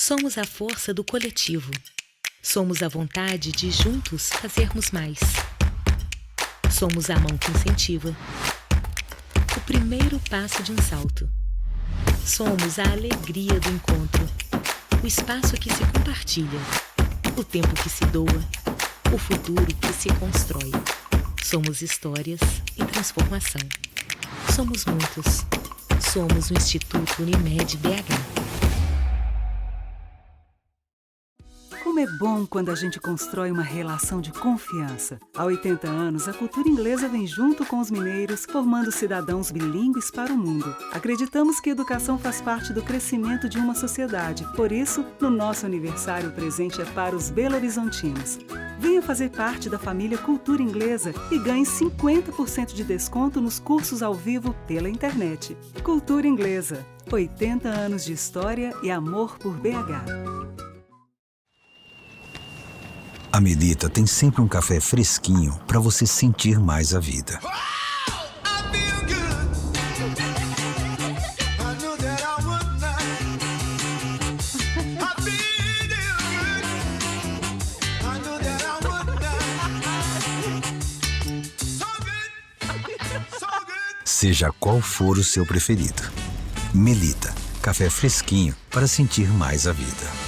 Somos a força do coletivo. Somos a vontade de juntos fazermos mais. Somos a mão que incentiva. O primeiro passo de um salto. Somos a alegria do encontro. O espaço que se compartilha. O tempo que se doa. O futuro que se constrói. Somos histórias e transformação. Somos muitos. Somos o Instituto Unimed BH. Como é bom quando a gente constrói uma relação de confiança. Há 80 anos, a cultura inglesa vem junto com os mineiros, formando cidadãos bilíngues para o mundo. Acreditamos que a educação faz parte do crescimento de uma sociedade. Por isso, no nosso aniversário, o presente é para os belo-horizontinos. Venha fazer parte da família Cultura Inglesa e ganhe 50% de desconto nos cursos ao vivo pela internet. Cultura Inglesa, 80 anos de história e amor por BH. A Melita tem sempre um café fresquinho para você sentir mais a vida. Seja qual for o seu preferido. Melita, café fresquinho para sentir mais a vida.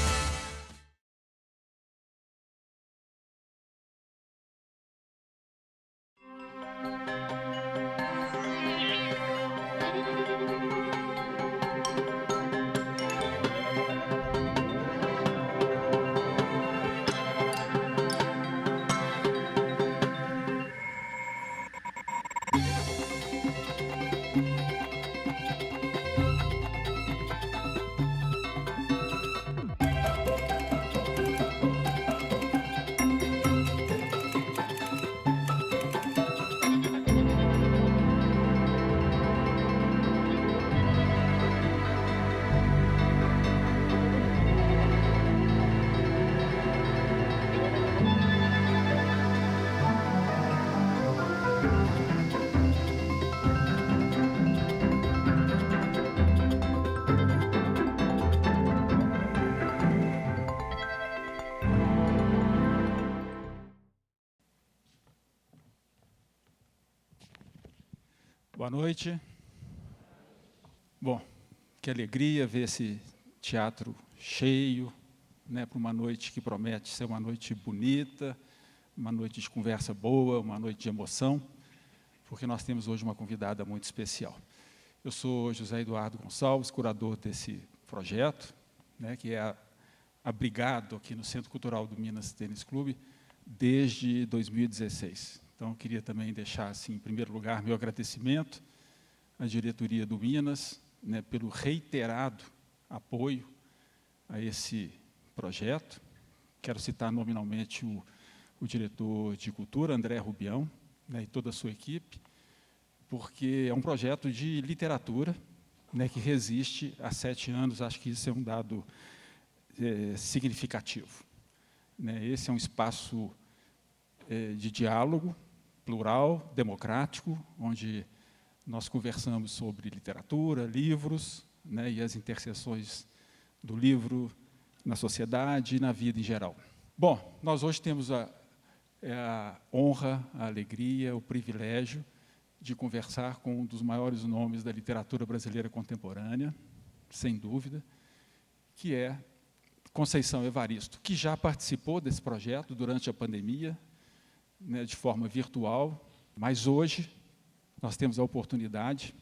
Boa noite. Bom, que alegria ver esse teatro cheio, né, para uma noite que promete ser uma noite bonita, uma noite de conversa boa, uma noite de emoção, porque nós temos hoje uma convidada muito especial. Eu sou José Eduardo Gonçalves, curador desse projeto, né, que é abrigado aqui no Centro Cultural do Minas Tênis Clube desde 2016. Então, eu queria também deixar, assim, em primeiro lugar, meu agradecimento à diretoria do Minas, né, pelo reiterado apoio a esse projeto. Quero citar nominalmente o diretor de cultura, André Rubião, né, e toda a sua equipe, porque é um projeto de literatura, né, que resiste há 7 anos. Acho que isso é um dado significativo, né. Esse é um espaço de diálogo plural, democrático, onde nós conversamos sobre literatura, livros, né, e as interseções do livro na sociedade e na vida em geral. Bom, nós hoje temos a honra, a alegria, o privilégio de conversar com um dos maiores nomes da literatura brasileira contemporânea, sem dúvida, que é Conceição Evaristo, que já participou desse projeto durante a pandemia, né, de forma virtual, mas hoje nós temos a oportunidade,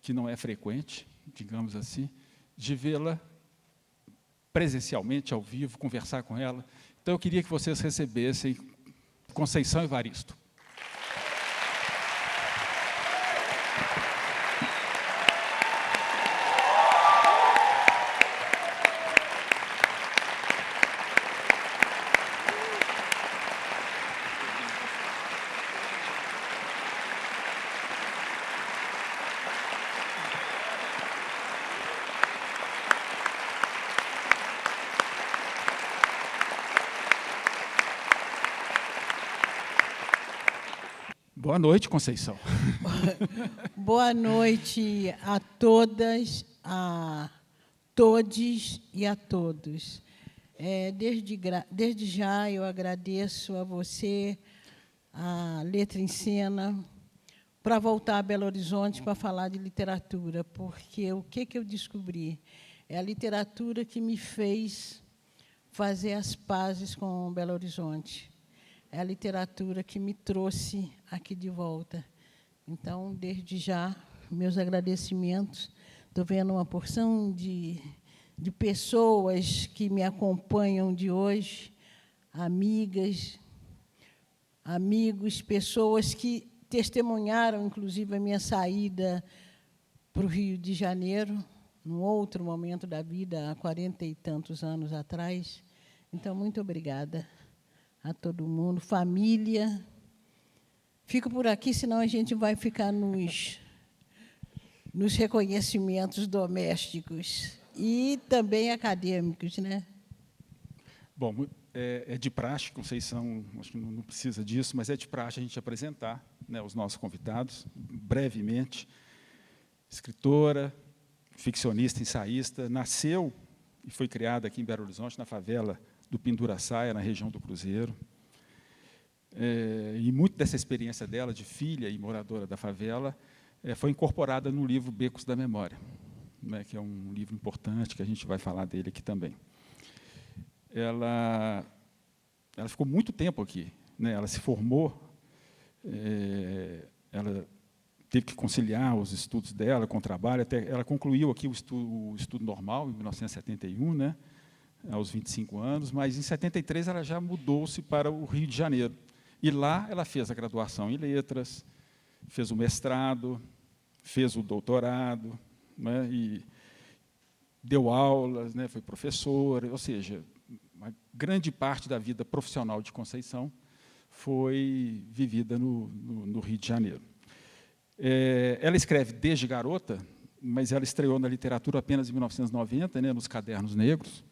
que não é frequente, digamos assim, de vê-la presencialmente, ao vivo, conversar com ela. Então, eu queria que vocês recebessem Conceição Evaristo. Boa noite, Conceição. Boa noite a todas, a todes e a todos. Desde já eu agradeço a você, a Letra em Cena, para voltar a Belo Horizonte para falar de literatura, porque o que eu descobri? É a literatura que me fez fazer as pazes com Belo Horizonte. É a literatura que me trouxe aqui de volta. Então, desde já, meus agradecimentos. Estou vendo uma porção de pessoas que me acompanham de hoje, amigas, amigos, pessoas que testemunharam, inclusive, a minha saída para o Rio de Janeiro, num outro momento da vida, há 40 e tantos anos atrás. Então, muito obrigada a todo mundo, família. Fico por aqui, senão a gente vai ficar nos reconhecimentos domésticos e também acadêmicos, né? Bom, é de praxe, Conceição, acho que não precisa disso, mas é de praxe a gente apresentar, né, os nossos convidados, brevemente. Escritora, ficcionista, ensaísta, nasceu e foi criada aqui em Belo Horizonte, na favela do Pinduraçaia, na região do Cruzeiro. E muito dessa experiência dela, de filha e moradora da favela, foi incorporada no livro Becos da Memória, né, que é um livro importante, que a gente vai falar dele aqui também. Ela ficou muito tempo aqui, né, ela se formou, ela teve que conciliar os estudos dela com o trabalho, até ela concluiu aqui o estudo normal, em 1971, né, aos 25 anos, mas, em 73, ela já mudou-se para o Rio de Janeiro. E lá ela fez a graduação em letras, fez o mestrado, fez o doutorado, né, e deu aulas, né, foi professora, ou seja, uma grande parte da vida profissional de Conceição foi vivida no Rio de Janeiro. Ela escreve desde garota, mas ela estreou na literatura apenas em 1990, né, nos Cadernos Negros,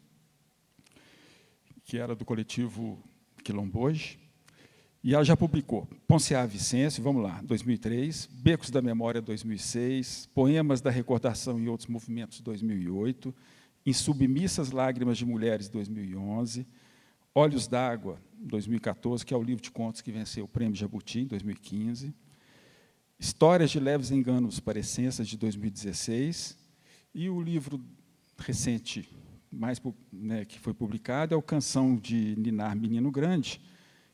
que era do coletivo Quilomboje, e ela já publicou Ponciá Vicêncio, vamos lá, 2003, Becos da Memória, 2006, Poemas da Recordação e Outros Movimentos, 2008, Em Submissas Lágrimas de Mulheres, 2011, Olhos d'Água, 2014, que é o livro de contos que venceu o Prêmio Jabuti, em 2015, Histórias de Leves Enganos para Essências, de 2016, e o livro recente, né, que foi publicado, é o Canção de Ninar Menino Grande,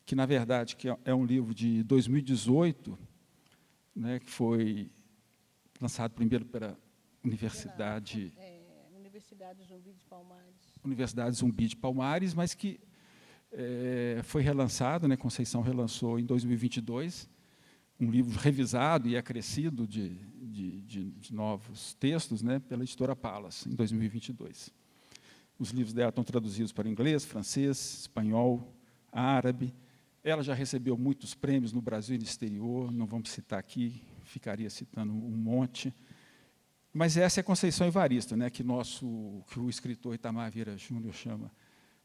que, na verdade, é um livro de 2018, né, que foi lançado primeiro pela Universidade Zumbi de Palmares, mas que foi relançado, né, Conceição relançou em 2022, um livro revisado e acrescido de novos textos, né, pela editora Palas, em 2022. Os livros dela estão traduzidos para inglês, francês, espanhol, árabe. Ela já recebeu muitos prêmios no Brasil e no exterior, não vamos citar aqui, ficaria citando um monte. Mas essa é a Conceição Evaristo, né, que o escritor Itamar Vieira Júnior chama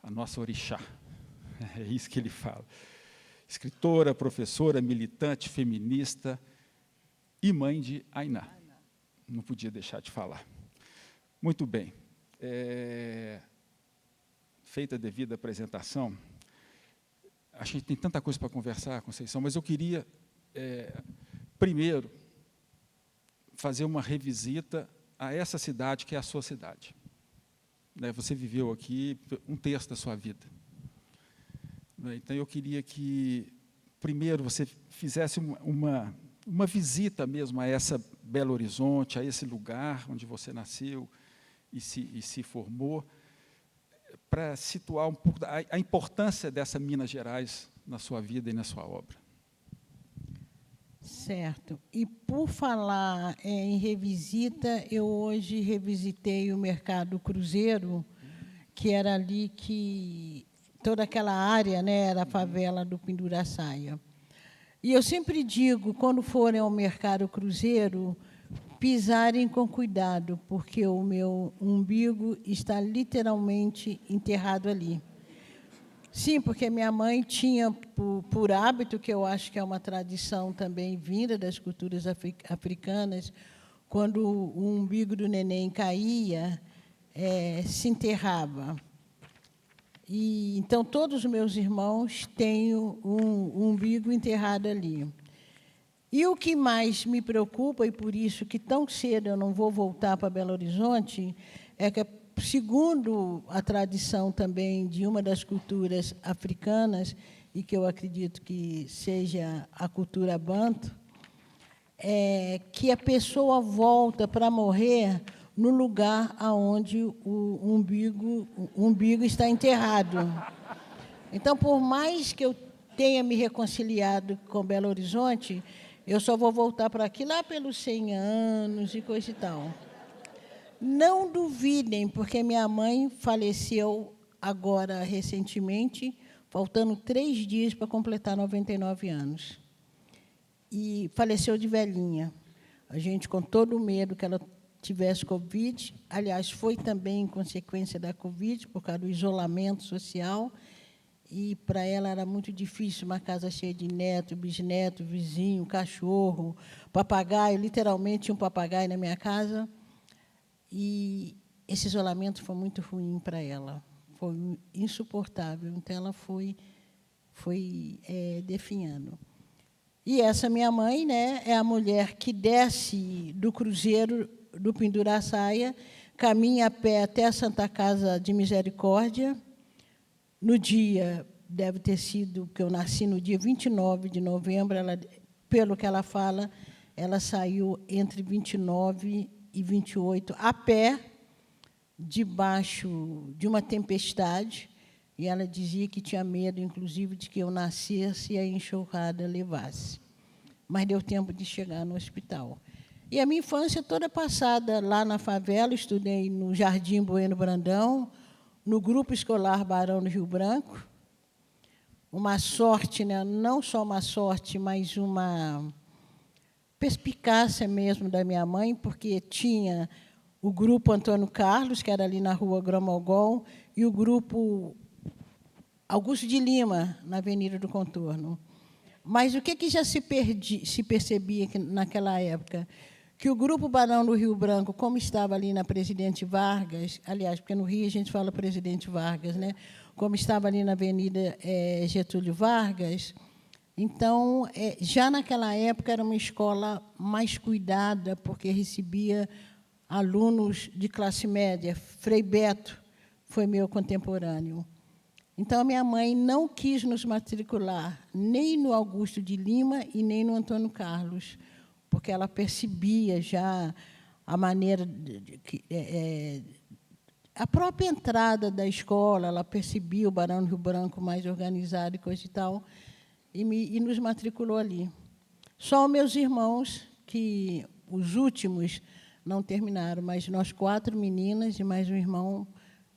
a nossa orixá. É isso que ele fala. Escritora, professora, militante, feminista e mãe de Ainá. Não podia deixar de falar. Muito bem. Feita a devida apresentação, acho que tem tanta coisa para conversar, Conceição, mas eu queria, primeiro, fazer uma revisita a essa cidade, que é a sua cidade. Você viveu aqui um terço da sua vida. Então, eu queria que, primeiro, você fizesse uma visita mesmo a essa Belo Horizonte, a esse lugar onde você nasceu e se formou, para situar um pouco a importância dessa Minas Gerais na sua vida e na sua obra. Certo. E, por falar em revisita, eu hoje revisitei o Mercado Cruzeiro, que era ali que toda aquela área, né, era a favela do Pinduraçaia. E eu sempre digo, quando forem ao Mercado Cruzeiro, pisarem com cuidado, porque o meu umbigo está literalmente enterrado ali. Sim, porque minha mãe tinha por hábito, que eu acho que é uma tradição também vinda das culturas africanas, quando o umbigo do neném caía, se enterrava. E, então, todos os meus irmãos têm um umbigo enterrado ali. E o que mais me preocupa, e por isso que tão cedo eu não vou voltar para Belo Horizonte, é que, segundo a tradição também de uma das culturas africanas, e que eu acredito que seja a cultura banto, é que a pessoa volta para morrer no lugar aonde o umbigo está enterrado. Então, por mais que eu tenha me reconciliado com Belo Horizonte, eu só vou voltar para aqui lá pelos 100 anos e coisa e tal. Não duvidem, porque minha mãe faleceu agora recentemente, faltando 3 dias para completar 99 anos. E faleceu de velhinha. A gente, com todo o medo que ela tivesse Covid, aliás, foi também em consequência da Covid, por causa do isolamento social, e para ela era muito difícil, uma casa cheia de neto, bisneto, vizinho, cachorro, papagaio, literalmente um papagaio na minha casa. E esse isolamento foi muito ruim para ela, foi insuportável. Então, ela foi definhando. E essa minha mãe, né, é a mulher que desce do cruzeiro do Penduraçaia, caminha a pé até a Santa Casa de Misericórdia. No dia, deve ter sido, que eu nasci no dia 29 de novembro, ela, pelo que ela fala, ela saiu entre 29 e 28, a pé, debaixo de uma tempestade, e ela dizia que tinha medo, inclusive, de que eu nascesse e a enxurrada levasse. Mas deu tempo de chegar no hospital. E a minha infância toda passada lá na favela, estudei no Jardim Bueno Brandão, no Grupo Escolar Barão do Rio Branco. Uma sorte, né? Não só uma sorte, mas uma perspicácia mesmo da minha mãe, porque tinha o Grupo Antônio Carlos, que era ali na Rua Gromolgol, e o Grupo Augusto de Lima, na Avenida do Contorno. Mas o que já se percebia naquela época? Que o Grupo Barão do Rio Branco, como estava ali na Presidente Vargas, aliás, porque no Rio a gente fala Presidente Vargas, né? Como estava ali na Avenida Getúlio Vargas, então, já naquela época era uma escola mais cuidada, porque recebia alunos de classe média. Frei Beto foi meu contemporâneo. Então, a minha mãe não quis nos matricular nem no Augusto de Lima e nem no Antônio Carlos, porque ela percebia já a maneira, a própria entrada da escola, ela percebia o Barão do Rio Branco mais organizado e coisa e tal, e nos matriculou ali. Só os meus irmãos, que os últimos não terminaram, mas nós 4 meninas e mais um irmão,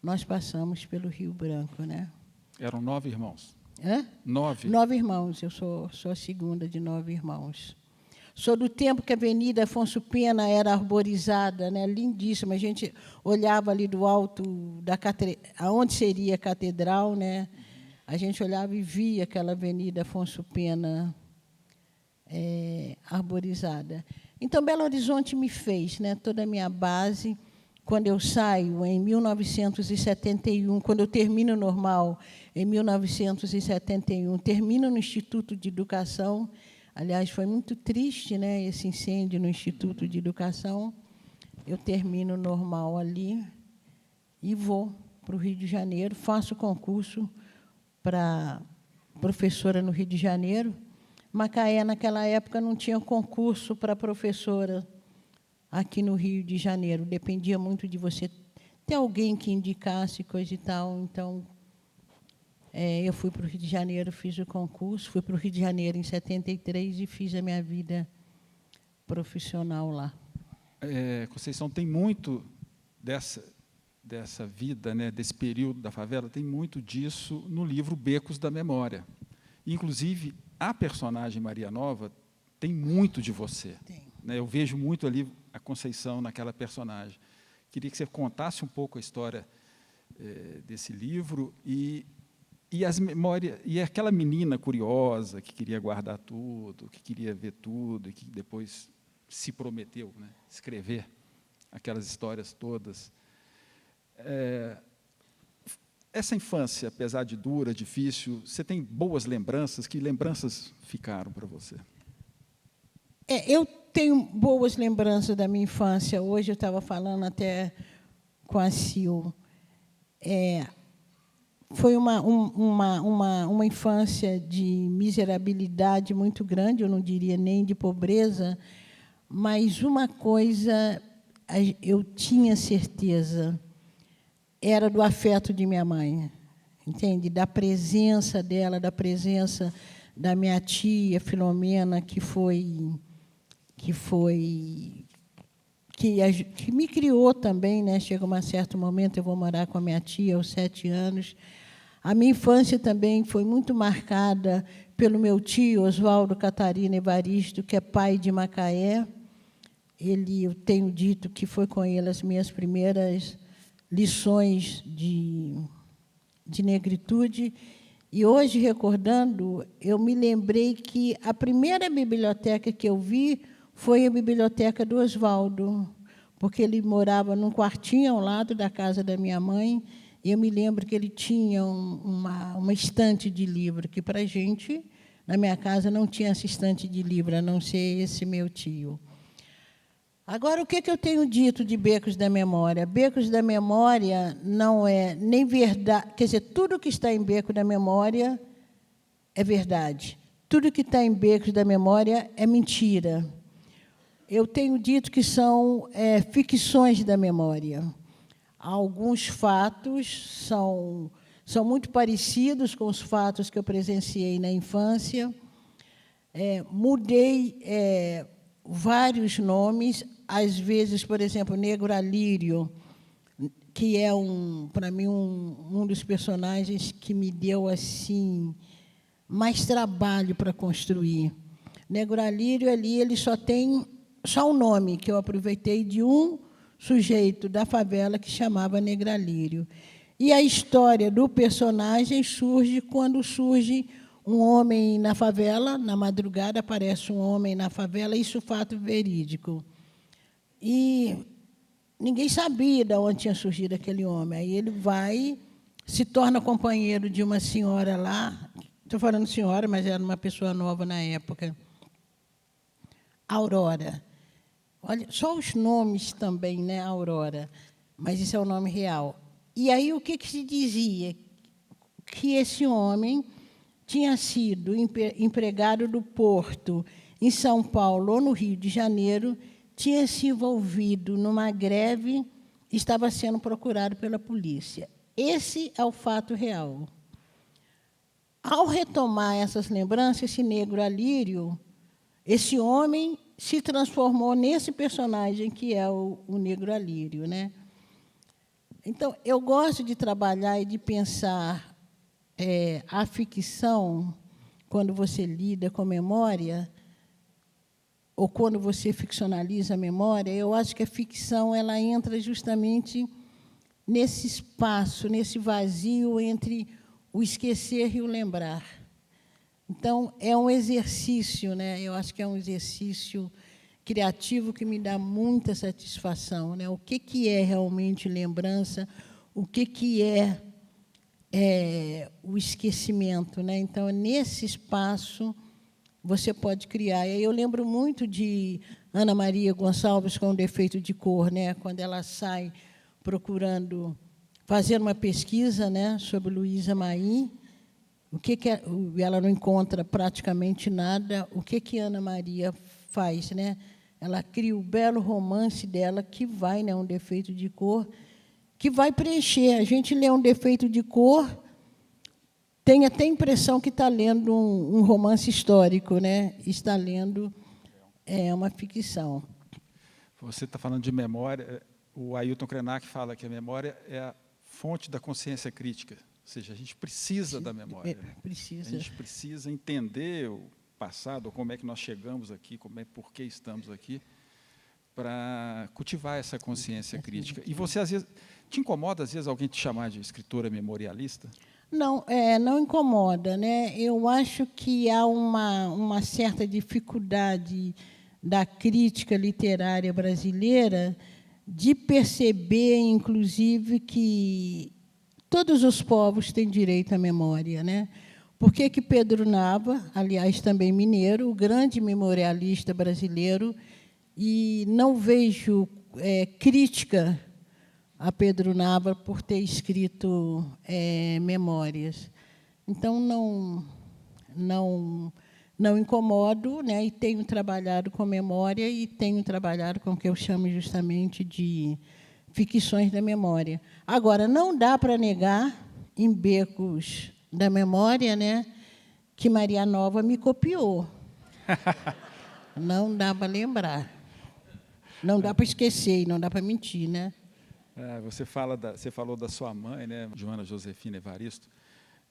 nós passamos pelo Rio Branco, né? Eram 9 irmãos? Hã? 9? 9 irmãos, eu sou a segunda de 9 irmãos. Sou do tempo que a Avenida Afonso Pena era arborizada, né, lindíssima. A gente olhava ali do alto, aonde seria a catedral, né, a gente olhava e via aquela Avenida Afonso Pena arborizada. Então, Belo Horizonte me fez, né, toda a minha base. Quando eu saio, em 1971, quando eu termino o normal, em 1971, termino no Instituto de Educação. Aliás, foi muito triste, né, esse incêndio no Instituto de Educação. Eu termino o normal ali e vou para o Rio de Janeiro, faço concurso para professora no Rio de Janeiro. Macaé, naquela época, não tinha concurso para professora aqui no Rio de Janeiro. Dependia muito de você ter alguém que indicasse coisa e tal. Então, eu fui para o Rio de Janeiro, fiz o concurso, fui para o Rio de Janeiro em 73 e fiz a minha vida profissional lá. Conceição, tem muito dessa vida, né, desse período da favela, tem muito disso no livro Becos da Memória. Inclusive, a personagem Maria Nova tem muito de você. Tem. Né? Eu vejo muito ali a Conceição naquela personagem. Queria que você contasse um pouco a história desse livro e as memórias, e aquela menina curiosa que queria guardar tudo, que queria ver tudo e que depois se prometeu, né, escrever aquelas histórias todas. Essa infância, apesar de dura, difícil, você tem boas lembranças? Que lembranças ficaram para você? Eu tenho boas lembranças da minha infância. Hoje eu estava falando até com a Sil. Foi uma infância de miserabilidade muito grande, eu não diria nem de pobreza, mas uma coisa eu tinha certeza, era do afeto de minha mãe, entende? Da presença dela, da presença da minha tia Filomena, que me criou também, né? Chega um certo momento, eu vou morar com a minha tia aos 7 anos. A minha infância também foi muito marcada pelo meu tio, Oswaldo Catarina Evaristo, que é pai de Macaé. Eu tenho dito que foi com ele as minhas primeiras lições de negritude. E hoje, recordando, eu me lembrei que a primeira biblioteca que eu vi foi a biblioteca do Oswaldo, porque ele morava num quartinho ao lado da casa da minha mãe, e eu me lembro que ele tinha uma estante de livro, que, para a gente, na minha casa, não tinha essa estante de livro, a não ser esse meu tio. Agora, o que eu tenho dito de Becos da Memória? Becos da Memória não é nem verdade... Quer dizer, tudo que está em Beco da Memória é verdade. Tudo que está em Becos da Memória é mentira. Eu tenho dito que são ficções da memória. Alguns fatos são muito parecidos com os fatos que eu presenciei na infância. Mudei vários nomes, às vezes, por exemplo, Negro Alírio, que é, para mim, um dos personagens que me deu assim mais trabalho para construir. Negro Alírio, ali, ele só tem o nome, que eu aproveitei de um sujeito da favela que chamava Negro Alírio. E a história do personagem surge quando surge um homem na favela, na madrugada aparece um homem na favela, isso é fato verídico. E ninguém sabia de onde tinha surgido aquele homem. Aí ele se torna companheiro de uma senhora lá, estou falando senhora, mas era uma pessoa nova na época, Aurora. Olha, só os nomes também, né, Aurora, mas isso é o nome real. E aí o que se dizia? Que esse homem tinha sido empregado do Porto em São Paulo ou no Rio de Janeiro, tinha se envolvido numa greve e estava sendo procurado pela polícia. Esse é o fato real. Ao retomar essas lembranças, esse Negro Alírio, esse homem se transformou nesse personagem que é o Negro Alírio, né? Então, eu gosto de trabalhar e de pensar a ficção, quando você lida com memória, ou quando você ficcionaliza a memória, eu acho que a ficção ela entra justamente nesse espaço, nesse vazio entre o esquecer e o lembrar. Então, é um exercício, né? Eu acho que é um exercício criativo que me dá muita satisfação, né? O que é realmente lembrança, o que é o esquecimento, né? Então, nesse espaço, você pode criar. E aí eu lembro muito de Ana Maria Gonçalves com o Defeito de Cor, né? Quando ela sai procurando, fazendo uma pesquisa, né, sobre Luísa Maim, ela não encontra praticamente nada, o que Ana Maria faz, né? Ela cria o belo romance dela, que vai, né, um defeito de cor, que vai preencher. A gente lê um defeito de cor, tem até a impressão que está lendo um romance histórico, né? Está lendo uma ficção. Você está falando de memória. O Ailton Krenak fala que a memória é a fonte da consciência crítica. Ou seja, a gente precisa da memória. Precisa. A gente precisa entender o passado, como é que nós chegamos aqui, por que estamos aqui, para cultivar essa consciência crítica. E você, às vezes, te incomoda, às vezes, alguém te chamar de escritora memorialista? Não, não incomoda, né? Eu acho que há uma certa dificuldade da crítica literária brasileira de perceber, inclusive, que todos os povos têm direito à memória, né? Por que que Pedro Nava, aliás, também mineiro, o grande memorialista brasileiro, e não vejo crítica a Pedro Nava por ter escrito memórias. Então, não incomodo, né? E tenho trabalhado com memória e tenho trabalhado com o que eu chamo justamente de ficções da memória. Agora, não dá para negar, em Becos da Memória, né, que Maria Nova me copiou. Não dá para lembrar. Não dá para esquecer e não dá para mentir, né? Você falou da sua mãe, né, Joana Josefina Evaristo,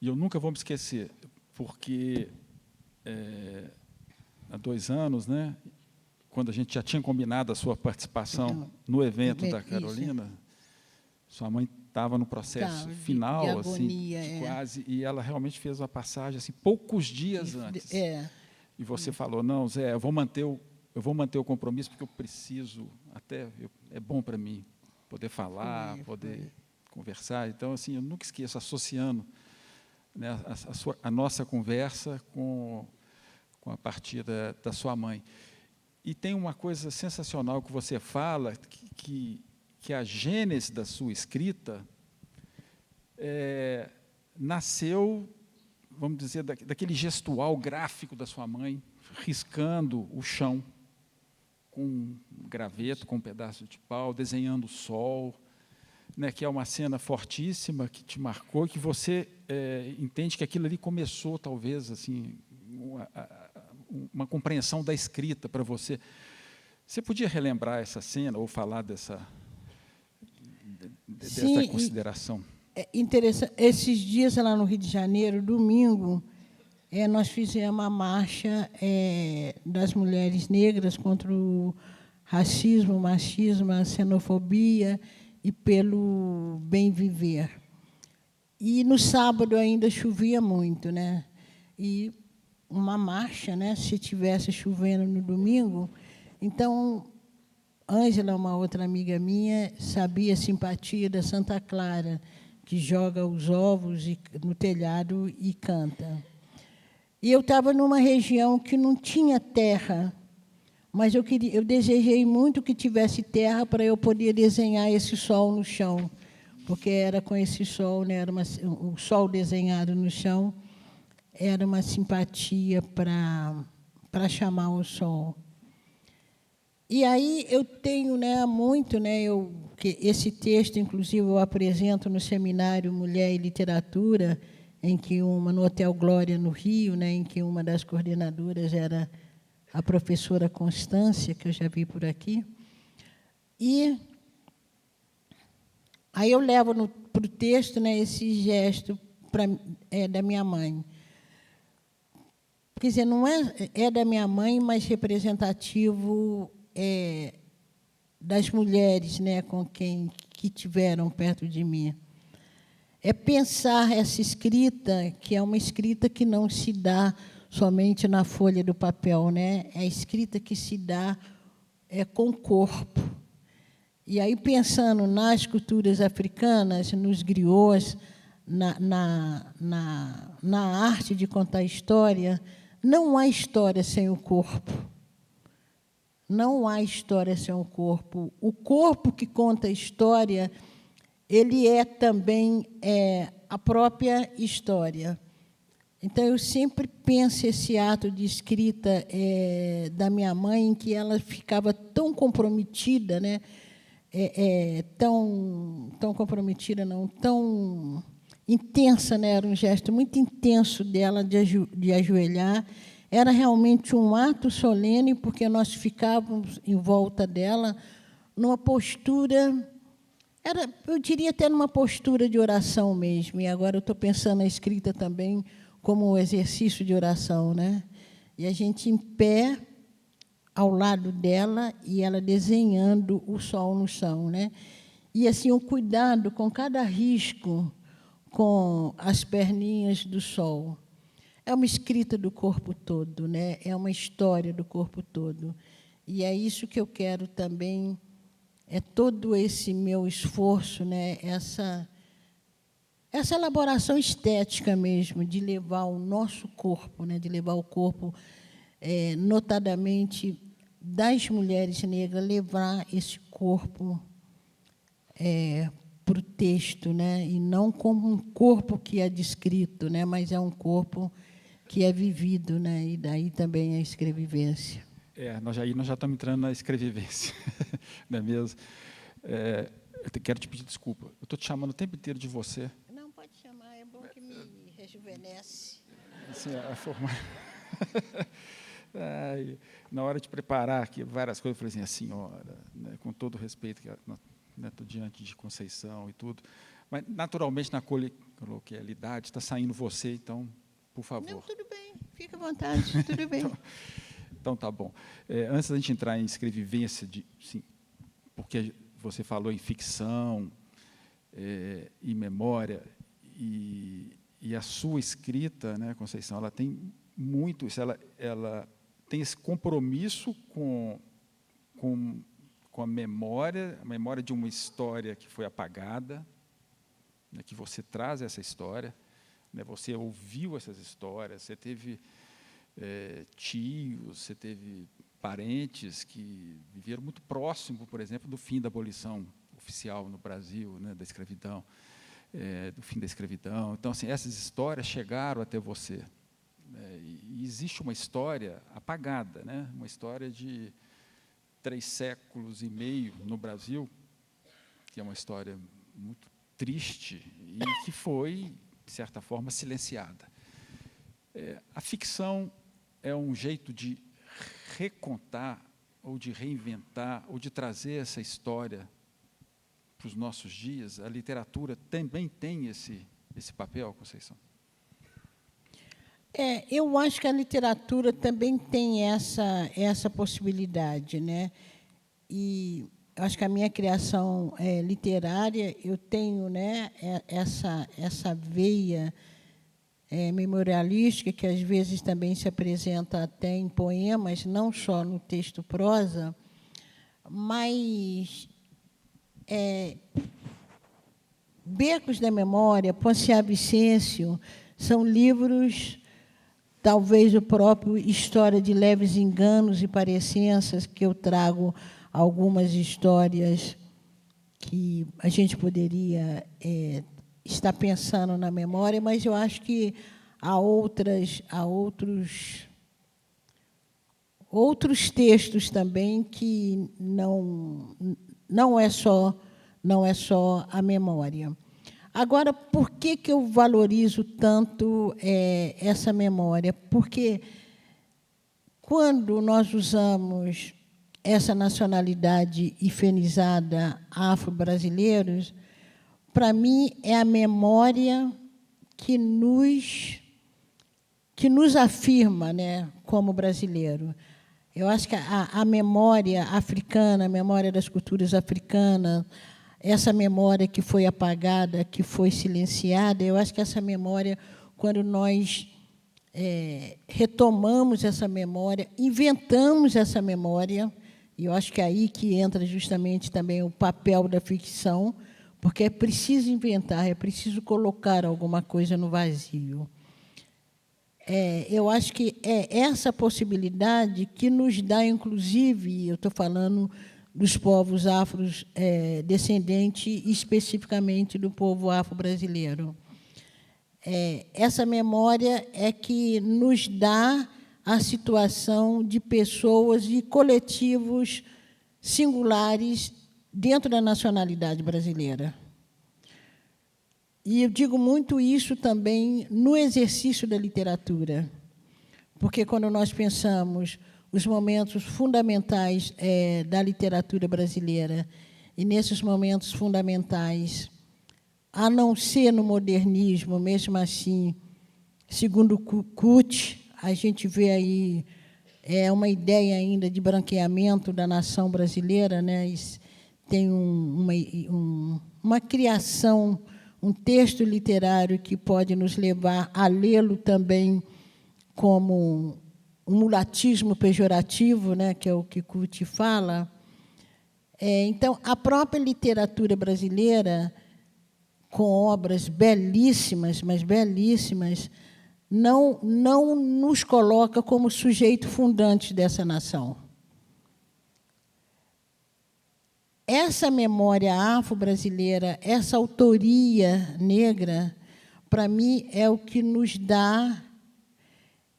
e eu nunca vou me esquecer, porque há 2 anos, né, quando a gente já tinha combinado a sua participação no evento da Carolina, sua mãe estava no processo final, de agonia, assim, quase, e ela realmente fez uma passagem assim, poucos dias antes. E você falou, não, Zé, eu vou manter o compromisso, porque eu preciso, é bom para mim poder falar, poder conversar. Então, assim, eu nunca esqueço, associando, né, a nossa conversa com a partida da sua mãe. E tem uma coisa sensacional que você fala, que a gênese da sua escrita nasceu, vamos dizer, daquele gestual gráfico da sua mãe, riscando o chão com um graveto, com um pedaço de pau, desenhando o sol, né, que é uma cena fortíssima, que te marcou, que você entende que aquilo ali começou, talvez, assim, uma compreensão da escrita para você. Você podia relembrar essa cena ou falar dessa consideração? É interessante. Esses dias, lá no Rio de Janeiro, domingo, nós fizemos a marcha das mulheres negras contra o racismo, o machismo, a xenofobia e pelo bem viver. E no sábado ainda chovia muito, né? E uma marcha, né? Se tivesse chovendo no domingo, então Ângela, uma outra amiga minha, sabia a simpatia da Santa Clara, que joga os ovos no telhado e canta. E eu estava numa região que não tinha terra, mas eu desejei muito que tivesse terra para eu poder desenhar esse sol no chão, porque era com esse sol, né, o sol desenhado no chão era uma simpatia para chamar o sol. E aí eu tenho, né, muito, né, que esse texto, inclusive, eu apresento no seminário Mulher e Literatura, no Hotel Glória, no Rio, né, em que uma das coordenadoras era a professora Constância, que eu já vi por aqui. E aí eu levo para o texto, né, esse gesto da minha mãe. Quer dizer, não é da minha mãe, mas representativo das mulheres, né, que tiveram perto de mim. É pensar essa escrita, que é uma escrita que não se dá somente na folha do papel, né? É a escrita que se dá com o corpo. E aí, pensando nas culturas africanas, nos griots, na arte de contar história, não há história sem o corpo. Não há história sem o corpo. O corpo que conta a história, ele também a própria história. Então, eu sempre penso esse ato de escrita da minha mãe, em que ela ficava tão comprometida, né? Tão comprometida, não, tão intensa, né? Era um gesto muito intenso dela de ajoelhar. Era realmente um ato solene, porque nós ficávamos em volta dela, numa postura, eu diria até numa postura de oração mesmo. E agora eu estou pensando na escrita também como um exercício de oração, né? E a gente em pé, ao lado dela, e ela desenhando o sol no chão, né? E assim, um cuidado com cada risco, com as perninhas do sol. É uma escrita do corpo todo, né? É uma história do corpo todo. E é isso que eu quero também todo esse meu esforço, né, essa elaboração estética mesmo, de levar o nosso corpo, né, de levar o corpo, notadamente das mulheres negras, levar esse corpo para o texto, né, e não como um corpo que é descrito, né, mas é um corpo que é vivido, né, e daí também a escrevivência. Nós já estamos entrando na escrevivência, não é mesmo? Eu quero te pedir desculpa. Eu estou te chamando o tempo inteiro de você. Não, pode chamar, é bom que me rejuvenesce. Assim, na hora de preparar aqui várias coisas, eu falei assim, a senhora, né, com todo o respeito, que estou diante de Conceição e tudo, mas, naturalmente, na coloquialidade, está saindo você, então, por favor. Não, tudo bem, fica à vontade, tudo bem. Então, tá bom. Antes da gente entrar em escrevivência, sim, porque você falou em ficção, em memória, e a sua escrita, né, Conceição, ela tem muito isso, ela tem esse compromisso com a memória de uma história que foi apagada, né, que você traz essa história, né, você ouviu essas histórias, você teve tios, você teve parentes que viveram muito próximo, por exemplo, do fim da abolição oficial no Brasil, né, da escravidão, do fim da escravidão. Então, assim, essas histórias chegaram até você. E existe uma história apagada, né, uma história de 3 séculos e meio no Brasil, que é uma história muito triste e que foi, de certa forma, silenciada. A ficção é um jeito de recontar, ou de reinventar, ou de trazer essa história para os nossos dias. A literatura também tem esse papel, Conceição? Eu acho que a literatura também tem essa possibilidade, né? E acho que a minha criação literária, eu tenho, né, essa veia memorialística, que às vezes também se apresenta até em poemas, não só no texto prosa, mas Becos da Memória, Ponciá Vicêncio, são livros, talvez o próprio História de Leves Enganos e Parecenças, que eu trago algumas histórias que a gente poderia estar pensando na memória, mas eu acho que há outros textos também que não é só a memória. Agora, por que eu valorizo tanto essa memória? Porque quando nós usamos essa nacionalidade hifenizada afro-brasileiros, para mim, é a memória que nos afirma, né, como brasileiro. Eu acho que a memória africana, a memória das culturas africanas, essa memória que foi apagada, que foi silenciada, eu acho que essa memória, quando nós retomamos essa memória, inventamos essa memória, e eu acho que é aí que entra justamente também o papel da ficção, porque é preciso inventar, é preciso colocar alguma coisa no vazio. Eu acho que é essa possibilidade que nos dá, inclusive, eu estou falando dos povos afrodescendentes, especificamente do povo afro-brasileiro. Essa memória é que nos dá a situação de pessoas e coletivos singulares dentro da nacionalidade brasileira. E eu digo muito isso também no exercício da literatura, porque quando nós pensamos os momentos fundamentais da literatura brasileira, e nesses momentos fundamentais, a não ser no modernismo, mesmo assim, segundo Kut, a gente vê aí uma ideia ainda de branqueamento da nação brasileira, né? Tem uma criação, um texto literário que pode nos levar a lê-lo também como um mulatismo pejorativo, né, que é o que Kut fala. Então, a própria literatura brasileira, com obras belíssimas, mas belíssimas, não nos coloca como sujeito fundante dessa nação. Essa memória afro-brasileira, essa autoria negra, para mim, é o que nos dá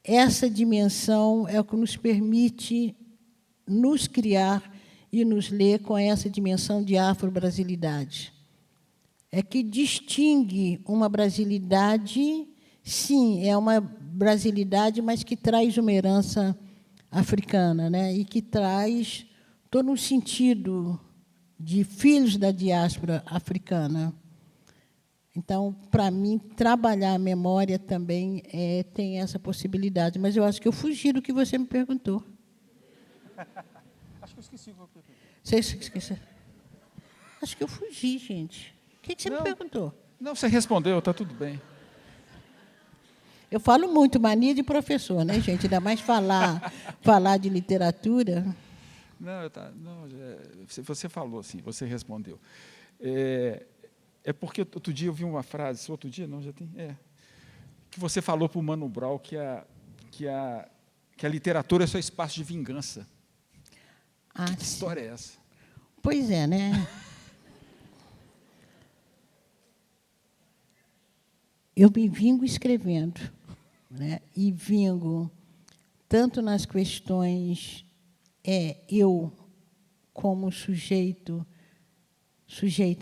essa dimensão, é o que nos permite nos criar e nos ler com essa dimensão de afro-brasilidade. É que distingue uma brasilidade, sim, é uma brasilidade, mas que traz uma herança africana, né? E que traz todo um sentido de filhos da diáspora africana. Então, para mim, trabalhar a memória também tem essa possibilidade. Mas eu acho que eu fugi do que você me perguntou. Acho que eu esqueci. Você esqueceu? Acho que eu fugi, gente. O que você me perguntou? Não, você respondeu, está tudo bem. Eu falo muito, mania de professor, né, gente? Ainda mais falar de literatura. Não, você falou assim, você respondeu. É porque outro dia eu vi uma frase, outro dia não, já tem, que você falou para o Mano Brown que a literatura é só espaço de vingança. Que história é essa? Pois é, né? Eu me vingo escrevendo, né? E vingo tanto nas questões eu como sujeita,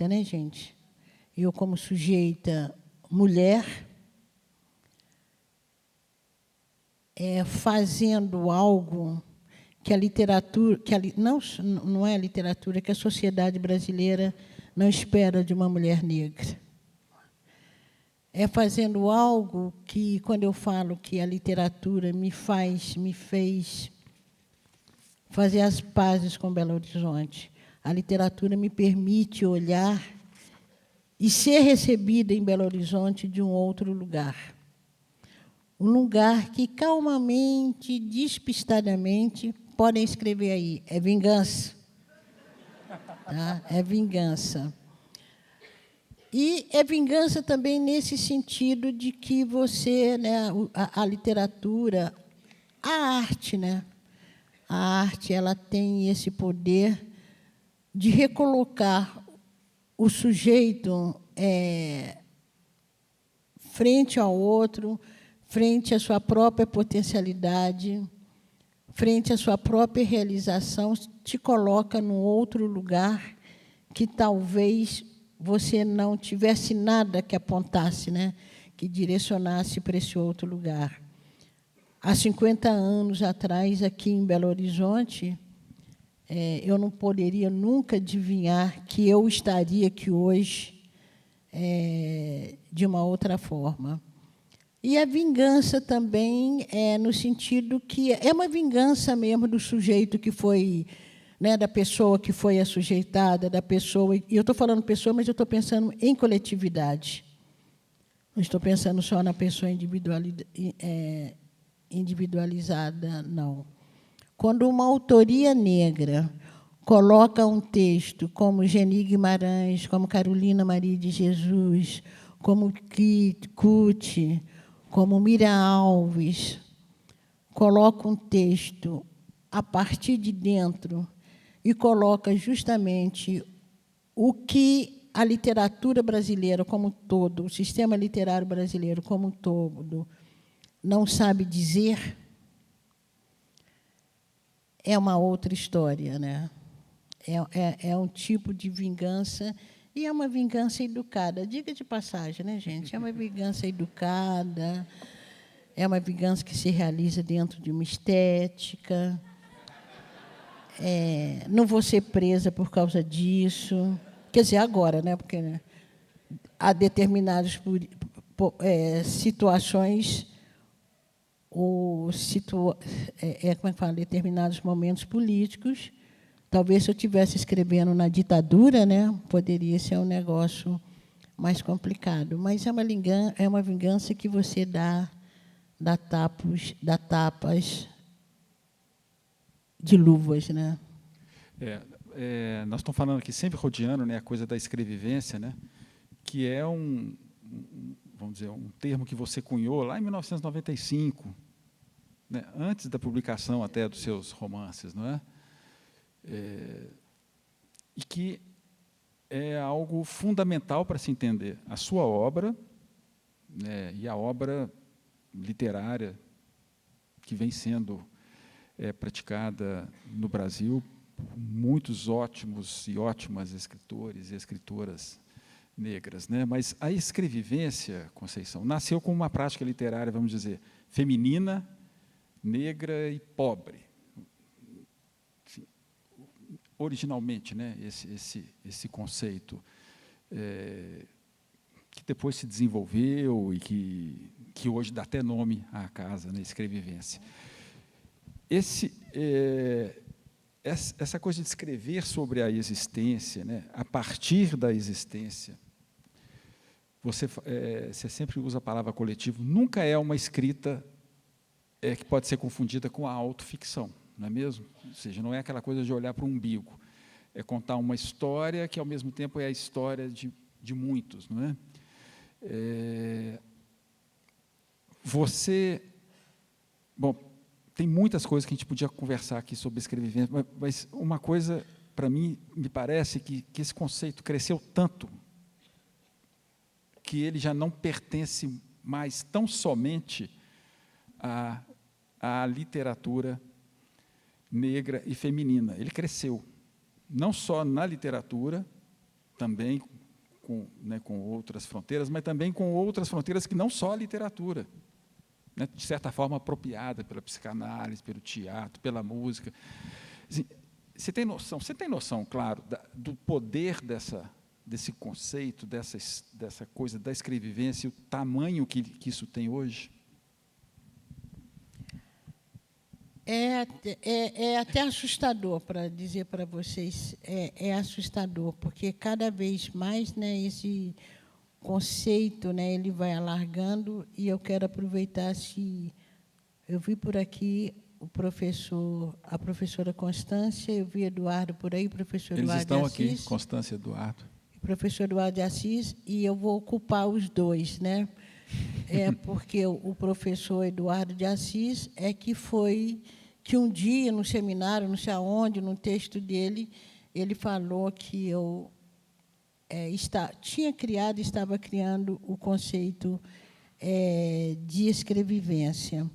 né, gente? Eu como sujeita mulher, fazendo algo que a literatura, não é a literatura, que a sociedade brasileira não espera de uma mulher negra. É fazendo algo que, quando eu falo que a literatura me fez fazer as pazes com Belo Horizonte, a literatura me permite olhar e ser recebida em Belo Horizonte de um outro lugar. Um lugar que, calmamente, despistadamente, podem escrever aí, é vingança. Tá? É vingança. E é vingança também nesse sentido de que você, né, a literatura, a arte, né? A arte, ela tem esse poder de recolocar o sujeito frente ao outro, frente à sua própria potencialidade, frente à sua própria realização, te coloca num outro lugar que talvez você não tivesse nada que apontasse, né, que direcionasse para esse outro lugar. Há 50 anos atrás, aqui em Belo Horizonte, eu não poderia nunca adivinhar que eu estaria aqui hoje de uma outra forma. E a vingança também no sentido que é uma vingança mesmo do sujeito que foi, né, da pessoa que foi assujeitada, da pessoa. E eu estou falando pessoa, mas eu estou pensando em coletividade. Não estou pensando só na pessoa individualizada, não. Quando uma autoria negra coloca um texto como Geni Guimarães, como Carolina Maria de Jesus, como Cuti, como Miriam Alves, coloca um texto a partir de dentro e coloca justamente o que a literatura brasileira como um todo, o sistema literário brasileiro como um todo, não sabe dizer, é uma outra história, né? É um tipo de vingança, e é uma vingança educada. Diga de passagem, né, gente? É uma vingança educada, é uma vingança que se realiza dentro de uma estética. Não vou ser presa por causa disso. Quer dizer, agora, né? Porque, né, há determinadas situações ou como é que fala? Determinados momentos políticos. Talvez, se eu estivesse escrevendo na ditadura, né, poderia ser um negócio mais complicado. Mas é uma vingança que você dá tapas de luvas, né? nós estamos falando aqui sempre rodeando, né, a coisa da escrevivência, né, que é vamos dizer, um termo que você cunhou lá em 1995, né, antes da publicação até dos seus romances, não é? E que é algo fundamental para se entender a sua obra, né, e a obra literária que vem sendo praticada no Brasil por muitos ótimos e ótimas escritores e escritoras negras, né? Mas a escrevivência, Conceição, nasceu como uma prática literária, vamos dizer, feminina, negra e pobre. Enfim, originalmente, né, esse conceito que depois se desenvolveu e que hoje dá até nome à casa, né, escrevivência. Essa coisa de escrever sobre a existência, né, a partir da existência, você sempre usa a palavra coletivo, nunca é uma escrita que pode ser confundida com a autoficção, não é mesmo? Ou seja, não é aquela coisa de olhar para o umbigo, é contar uma história que, ao mesmo tempo, é a história de muitos, não é? Bom, tem muitas coisas que a gente podia conversar aqui sobre escrevivência, mas uma coisa, para mim, me parece que esse conceito cresceu tanto que ele já não pertence mais tão somente à literatura negra e feminina. Ele cresceu, não só na literatura, também com outras fronteiras, mas também com outras fronteiras que não só a literatura, né, de certa forma apropriada pela psicanálise, pelo teatro, pela música. Assim, você tem noção, claro, do poder desse conceito, dessa coisa da escrevivência, e o tamanho que isso tem hoje? É até assustador, para dizer para vocês, é assustador, porque cada vez mais, né, esse conceito, né, ele vai alargando, e eu quero aproveitar, se eu vi por aqui a professora Constância, eu vi Eduardo por aí, professor Eles Eduardo de Assis. estão aqui, Constância e Eduardo. Professor Eduardo de Assis, e eu vou ocupar os dois, né? Porque o professor Eduardo de Assis que um dia, no seminário, não sei aonde, no texto dele, ele falou que eu estava criando o conceito de escrevivência.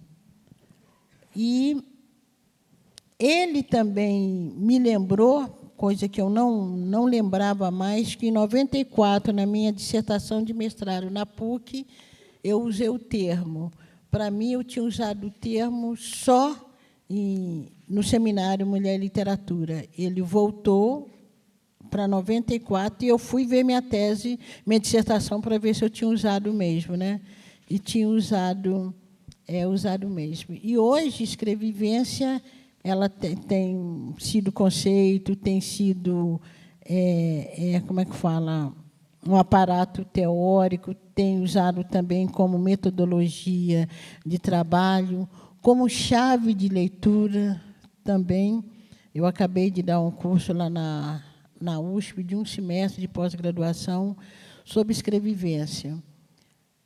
E ele também me lembrou, coisa que eu não lembrava mais, que em 94, na minha dissertação de mestrado na PUC, eu usei o termo. Para mim, eu tinha usado o termo só no seminário Mulher e Literatura. Ele voltou para 94 e eu fui ver minha tese, minha dissertação, para ver se eu tinha usado o mesmo, né? E tinha usado mesmo. E hoje, escrevivência, ela tem sido conceito, tem sido, como é que fala, um aparato teórico, tem usado também como metodologia de trabalho, como chave de leitura também. Eu acabei de dar um curso lá na USP, de um semestre de pós-graduação, sobre escrevivência.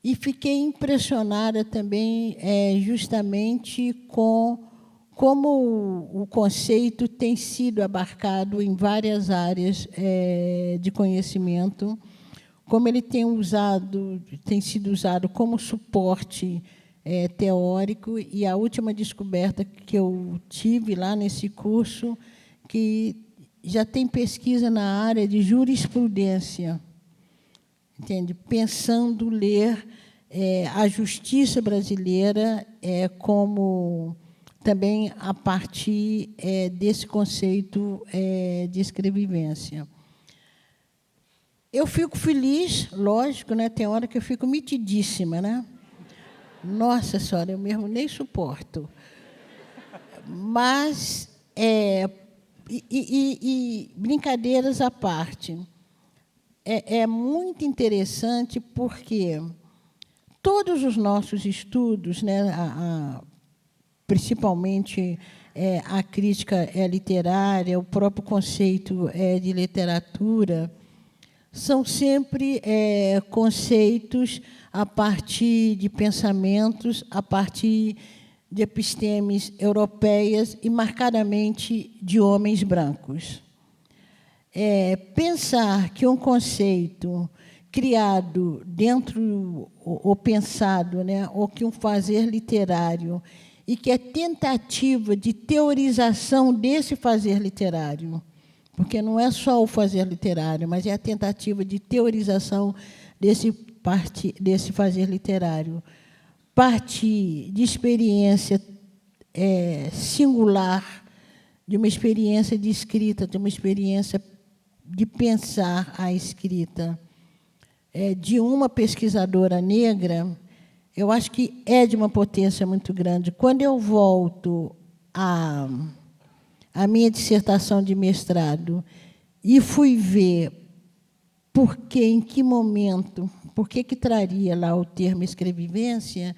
E fiquei impressionada também, justamente, com como o conceito tem sido abarcado em várias áreas de conhecimento, como ele tem sido usado como suporte teórico, e a última descoberta que eu tive lá nesse curso, que já tem pesquisa na área de jurisprudência, entende? Pensando ler a justiça brasileira como também a partir desse conceito de escrevivência. Eu fico feliz, lógico, né? Tem hora que eu fico metidíssima, né? Nossa Senhora, eu mesmo nem suporto. Mas, brincadeiras à parte, é muito interessante porque todos os nossos estudos, né, principalmente a crítica literária, o próprio conceito de literatura, são sempre conceitos a partir de pensamentos, a partir de epistemes europeias e, marcadamente, de homens brancos. Pensar que um conceito criado dentro, ou pensado, né, ou que um fazer literário, e que é tentativa de teorização desse fazer literário, porque não é só o fazer literário, mas é a tentativa de teorização desse fazer literário, partir de experiência singular, de uma experiência de escrita, de uma experiência de pensar a escrita, de uma pesquisadora negra, eu acho que é de uma potência muito grande. Quando eu volto à minha dissertação de mestrado e fui ver por que, em que momento, por que traria lá o termo escrevivência,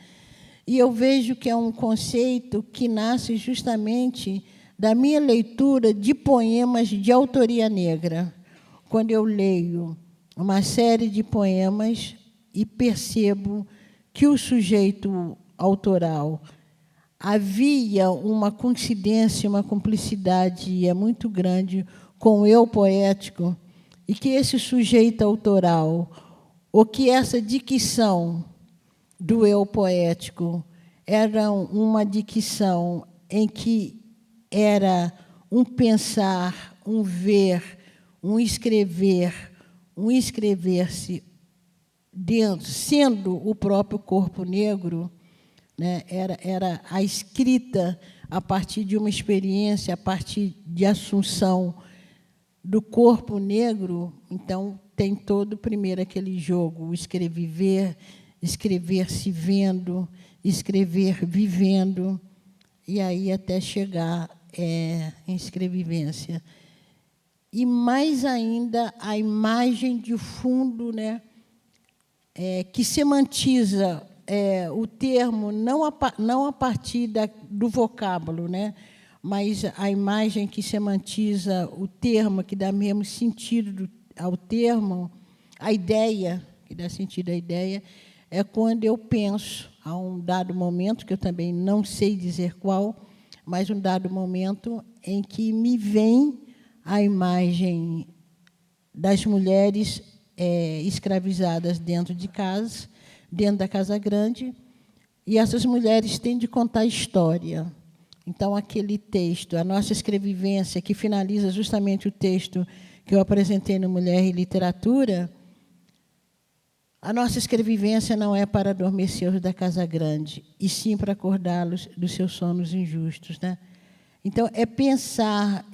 e eu vejo que é um conceito que nasce justamente da minha leitura de poemas de autoria negra. Quando eu leio uma série de poemas e percebo que o sujeito autoral havia uma coincidência, uma cumplicidade muito grande com o eu poético, e que esse sujeito autoral, ou que essa dicção do eu poético era uma dicção em que era um pensar, um ver, um escrever, um escrever-se dentro, sendo o próprio corpo negro, né, era a escrita a partir de uma experiência, a partir de assunção do corpo negro. Então, tem todo, primeiro, aquele jogo, o escrever, escrever-se vendo, escrever vivendo, e aí até chegar em escrevivência. E, mais ainda, a imagem de fundo, né, que semantiza o termo, não a partir do vocábulo, né, mas a imagem que semantiza o termo, que dá mesmo sentido ao termo, a ideia, que dá sentido à ideia, é quando eu penso, a um dado momento, que eu também não sei dizer qual, mas um dado momento em que me vem a imagem das mulheres escravizadas dentro de casa, dentro da Casa Grande, e essas mulheres têm de contar história. Então, aquele texto, a nossa escrevivência, que finaliza justamente o texto que eu apresentei no Mulher e Literatura, a nossa escrevivência não é para adormecer os da Casa Grande, e sim para acordá-los dos seus sonos injustos, né? Então, é pensar,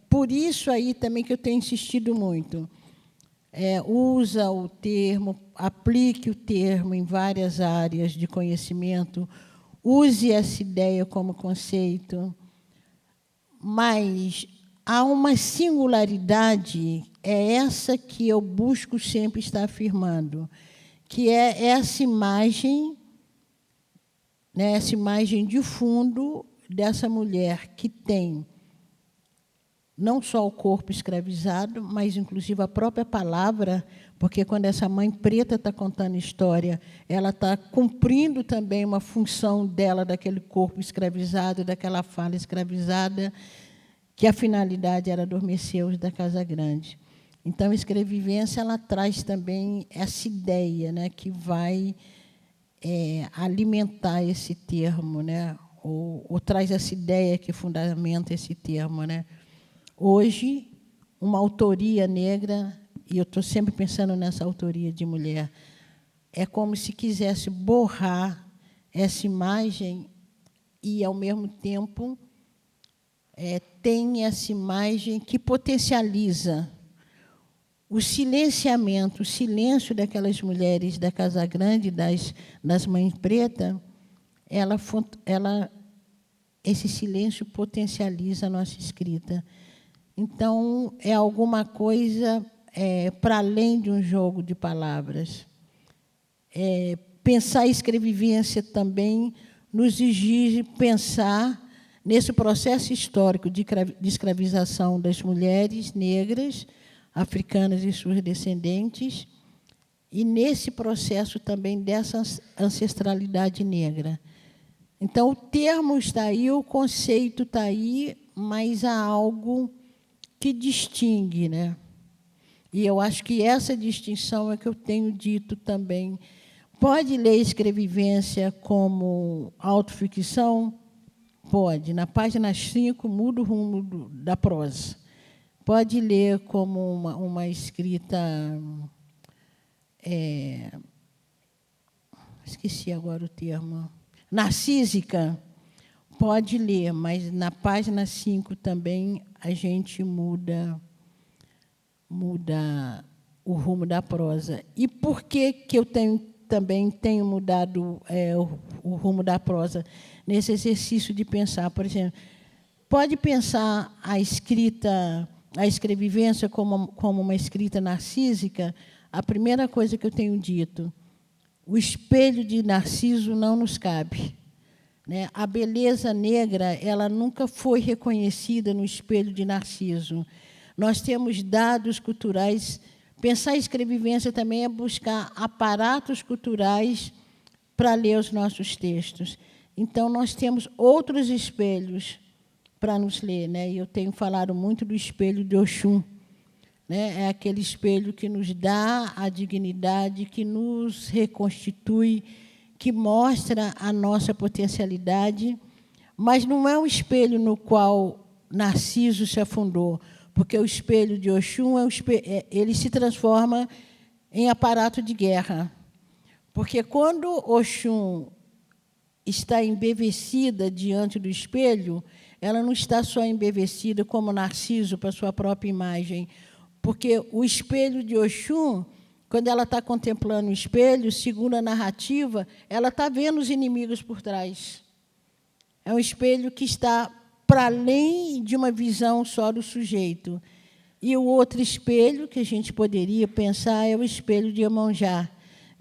por isso aí também que eu tenho insistido muito. Usa o termo, aplique o termo em várias áreas de conhecimento, use essa ideia como conceito, mas há uma singularidade, essa que eu busco sempre estar afirmando, que é essa imagem, né, essa imagem de fundo dessa mulher que tem não só o corpo escravizado, mas, inclusive, a própria palavra, porque, quando essa mãe preta está contando história, ela está cumprindo também uma função dela, daquele corpo escravizado, daquela fala escravizada, que a finalidade era adormecer os da Casa Grande. Então, a escrevivência ela traz também essa ideia, né, que vai alimentar esse termo, né, ou traz essa ideia que fundamenta esse termo, né. Hoje, uma autoria negra, e eu estou sempre pensando nessa autoria de mulher, é como se quisesse borrar essa imagem e, ao mesmo tempo, tem essa imagem que potencializa o silenciamento, o silêncio daquelas mulheres da Casa Grande, das mães pretas. Esse silêncio potencializa a nossa escrita. Então, é alguma coisa para além de um jogo de palavras. Pensar a escrevivência também nos exige pensar nesse processo histórico de escravização das mulheres negras, africanas e suas descendentes, e nesse processo também dessa ancestralidade negra. Então, o termo está aí, o conceito está aí, mas há algo que distingue, né? E eu acho que essa distinção é que eu tenho dito também. Pode ler escrevivência como autoficção? Pode. Na página 5, muda o rumo da prosa. Pode ler como uma escrita... esqueci agora o termo. Narcísica? Pode ler, mas na página 5 também a gente muda o rumo da prosa. E por que eu também tenho mudado o rumo da prosa nesse exercício de pensar? Por exemplo, pode pensar a escrevivência como uma escrita narcísica? A primeira coisa que eu tenho dito, o espelho de Narciso não nos cabe. Né? A beleza negra ela nunca foi reconhecida no espelho de Narciso. Nós temos dados culturais. Pensar em escrevivência também é buscar aparatos culturais para ler os nossos textos. Então, nós temos outros espelhos para nos ler. Né? E eu tenho falado muito do espelho de Oxum. Né? É aquele espelho que nos dá a dignidade, que nos reconstitui, que mostra a nossa potencialidade, mas não é um espelho no qual Narciso se afundou, porque o espelho de Oxum ele se transforma em aparato de guerra. Porque quando Oxum está embevecida diante do espelho, ela não está só embevecida como Narciso para sua própria imagem, porque o espelho de Oxum, quando ela está contemplando o espelho, segundo a narrativa, ela está vendo os inimigos por trás. É um espelho que está para além de uma visão só do sujeito. E o outro espelho que a gente poderia pensar é o espelho de Iemanjá,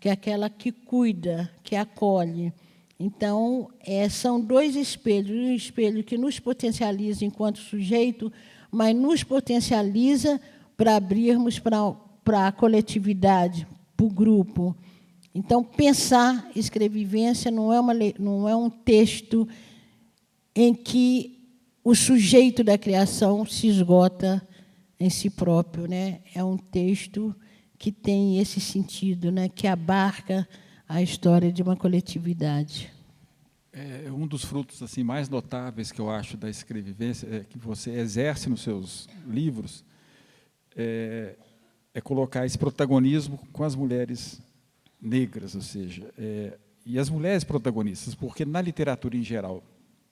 que é aquela que cuida, que acolhe. Então, são dois espelhos, um espelho que nos potencializa enquanto sujeito, mas nos potencializa para abrirmos para a coletividade, para o grupo. Então, pensar escrevivência não é um texto em que o sujeito da criação se esgota em si próprio, né? É um texto que tem esse sentido, né? Que abarca a história de uma coletividade. Um dos frutos assim mais notáveis que eu acho da escrevivência que você exerce nos seus livros é colocar esse protagonismo com as mulheres negras, ou seja, e as mulheres protagonistas, porque na literatura em geral,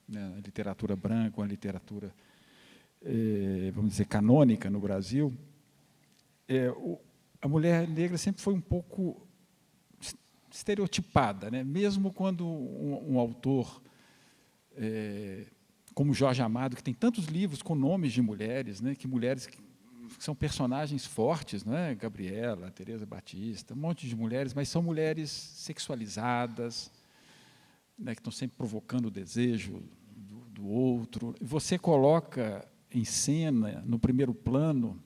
né, a literatura branca, a literatura, vamos dizer, canônica no Brasil, a mulher negra sempre foi um pouco estereotipada, né? Mesmo quando um autor como Jorge Amado, que tem tantos livros com nomes de mulheres, né, que mulheres que são personagens fortes, né? Gabriela, Teresa Batista, um monte de mulheres, mas são mulheres sexualizadas, né, que estão sempre provocando o desejo do outro. Você coloca em cena, no primeiro plano,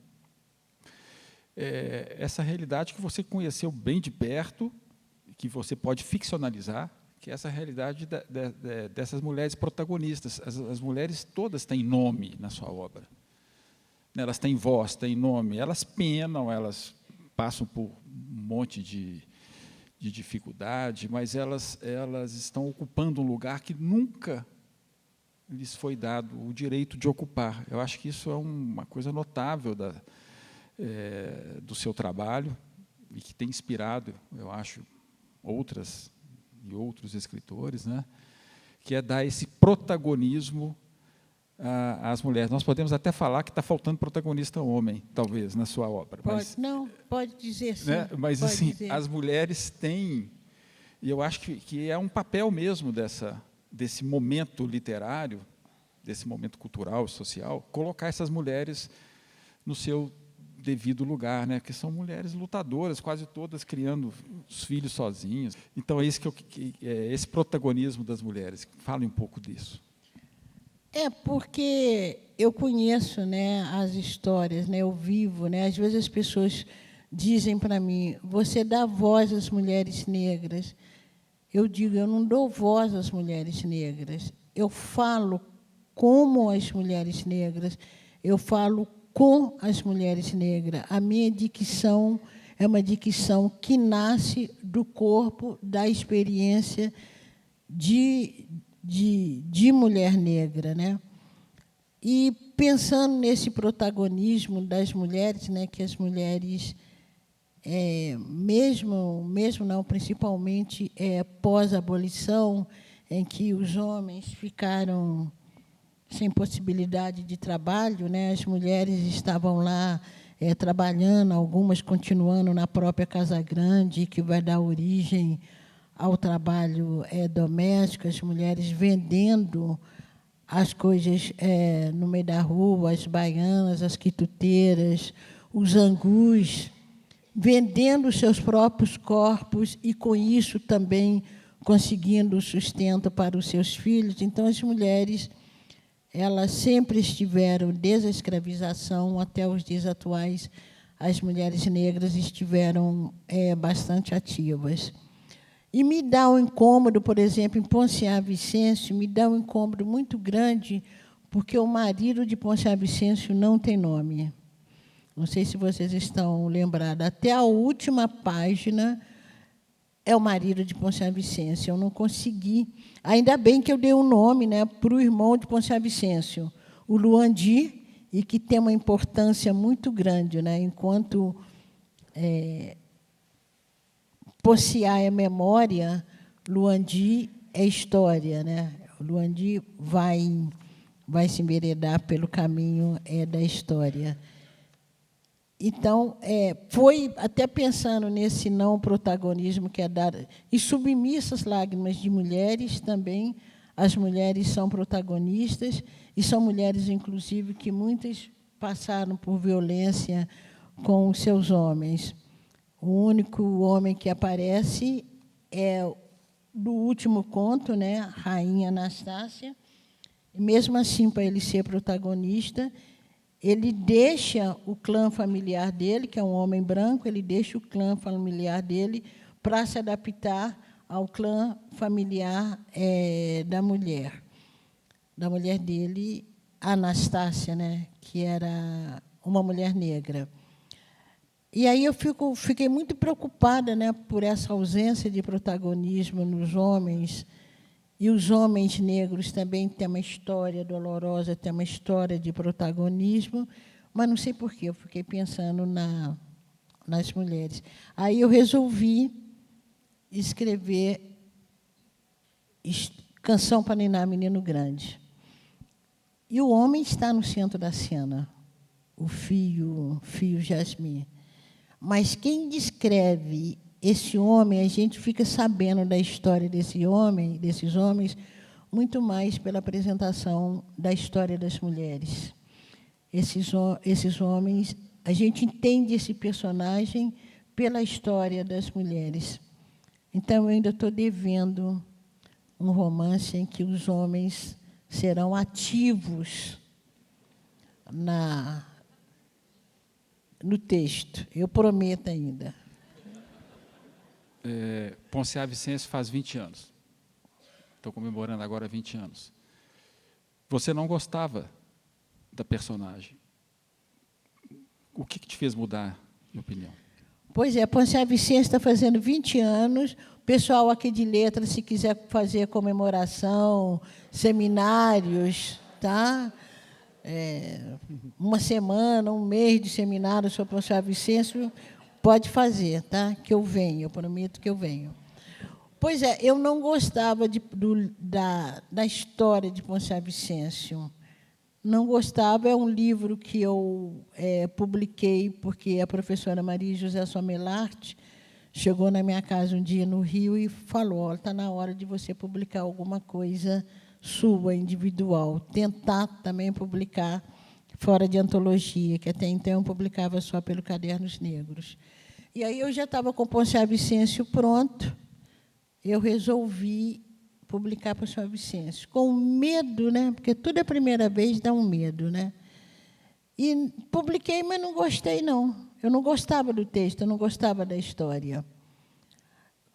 essa realidade que você conheceu bem de perto, que você pode ficcionalizar, que é essa realidade dessas mulheres protagonistas. As mulheres todas têm nome na sua obra. Elas têm voz, têm nome, elas penam, elas passam por um monte de dificuldade, mas elas estão ocupando um lugar que nunca lhes foi dado o direito de ocupar. Eu acho que isso é uma coisa notável do seu trabalho e que tem inspirado, eu acho, outras e outros escritores, né, que é dar esse protagonismo às mulheres. Nós podemos até falar que está faltando protagonista homem, talvez, na sua obra. Pode dizer sim. Né, mas, assim, as mulheres têm, e eu acho que é um papel mesmo desse momento literário, desse momento cultural, social, colocar essas mulheres no seu devido lugar, né? Que são mulheres lutadoras, quase todas criando os filhos sozinhas. Então, esse protagonismo das mulheres. Fale um pouco disso. É porque eu conheço, né, as histórias, né, eu vivo, né, às vezes as pessoas dizem para mim, você dá voz às mulheres negras. Eu digo, eu não dou voz às mulheres negras, eu falo como as mulheres negras, eu falo com as mulheres negras. A minha dicção é uma dicção que nasce do corpo, da experiência de mulher negra, né? E pensando nesse protagonismo das mulheres, né, que as mulheres, mesmo não, principalmente pós-abolição, em que os homens ficaram sem possibilidade de trabalho, né, as mulheres estavam lá trabalhando, algumas continuando na própria Casa Grande, que vai dar origem ao trabalho doméstico, as mulheres vendendo as coisas no meio da rua, as baianas, as quituteiras, os angus, vendendo os seus próprios corpos e, com isso, também conseguindo sustento para os seus filhos. Então, as mulheres, elas sempre estiveram, desde a escravização até os dias atuais, as mulheres negras estiveram bastante ativas. E me dá um incômodo, por exemplo, em Ponciá Vicêncio, me dá um incômodo muito grande, porque o marido de Ponciá Vicêncio não tem nome. Não sei se vocês estão lembrados. Até a última página é o marido de Ponciá Vicêncio. Eu não consegui. Ainda bem que eu dei um nome, né, para o irmão de Ponciá Vicêncio, o Luandi, e que tem uma importância muito grande, né, enquanto Ponciá é memória, Luandi é história, né? O Luandi vai se enveredar pelo caminho da história. Então, foi até pensando nesse não protagonismo que é dado, e submissas lágrimas de mulheres também, as mulheres são protagonistas, e são mulheres, inclusive, que muitas passaram por violência com os seus homens. O único homem que aparece é do último conto, né, Rainha Anastácia. E, mesmo assim, para ele ser protagonista, ele deixa o clã familiar dele, que é um homem branco, ele deixa o clã familiar dele para se adaptar ao clã familiar da mulher dele, Anastácia, né, que era uma mulher negra. E aí eu fiquei muito preocupada, né, por essa ausência de protagonismo nos homens, e os homens negros também têm uma história dolorosa, têm uma história de protagonismo, mas não sei por quê, eu fiquei pensando nas mulheres. Aí eu resolvi escrever Canção para Ninar Menino Grande. E o homem está no centro da cena, o fio Jasmim. Mas quem descreve esse homem, a gente fica sabendo da história desses homens, muito mais pela apresentação da história das mulheres. Esses homens, a gente entende esse personagem pela história das mulheres. Então, eu ainda estou devendo um romance em que os homens serão ativos no texto. Eu prometo ainda. Ponciá Vicêncio faz 20 anos. Estou comemorando agora 20 anos. Você não gostava da personagem. O que te fez mudar de opinião? Pois é, Ponciá Vicêncio está fazendo 20 anos. O pessoal aqui de letras, se quiser fazer comemoração, seminários, tá? Uma semana, um mês de seminário sobre Ponciá Vicêncio, pode fazer, tá? Que eu venho, eu prometo que eu venho. Pois é, eu não gostava da história de Ponciá Vicêncio. Não gostava, é um livro que eu publiquei, porque a professora Maria José Somelart chegou na minha casa um dia no Rio e falou, está na hora de você publicar alguma coisa sua, individual. Tentar também publicar fora de antologia, que até então eu publicava só pelo Cadernos Negros. E aí eu já estava com Ponciá Vicêncio pronto, eu resolvi publicar para o São Vicêncio, com medo, né? Porque tudo é a primeira vez, dá um medo, né? E publiquei, mas não gostei, não. Eu não gostava do texto, eu não gostava da história.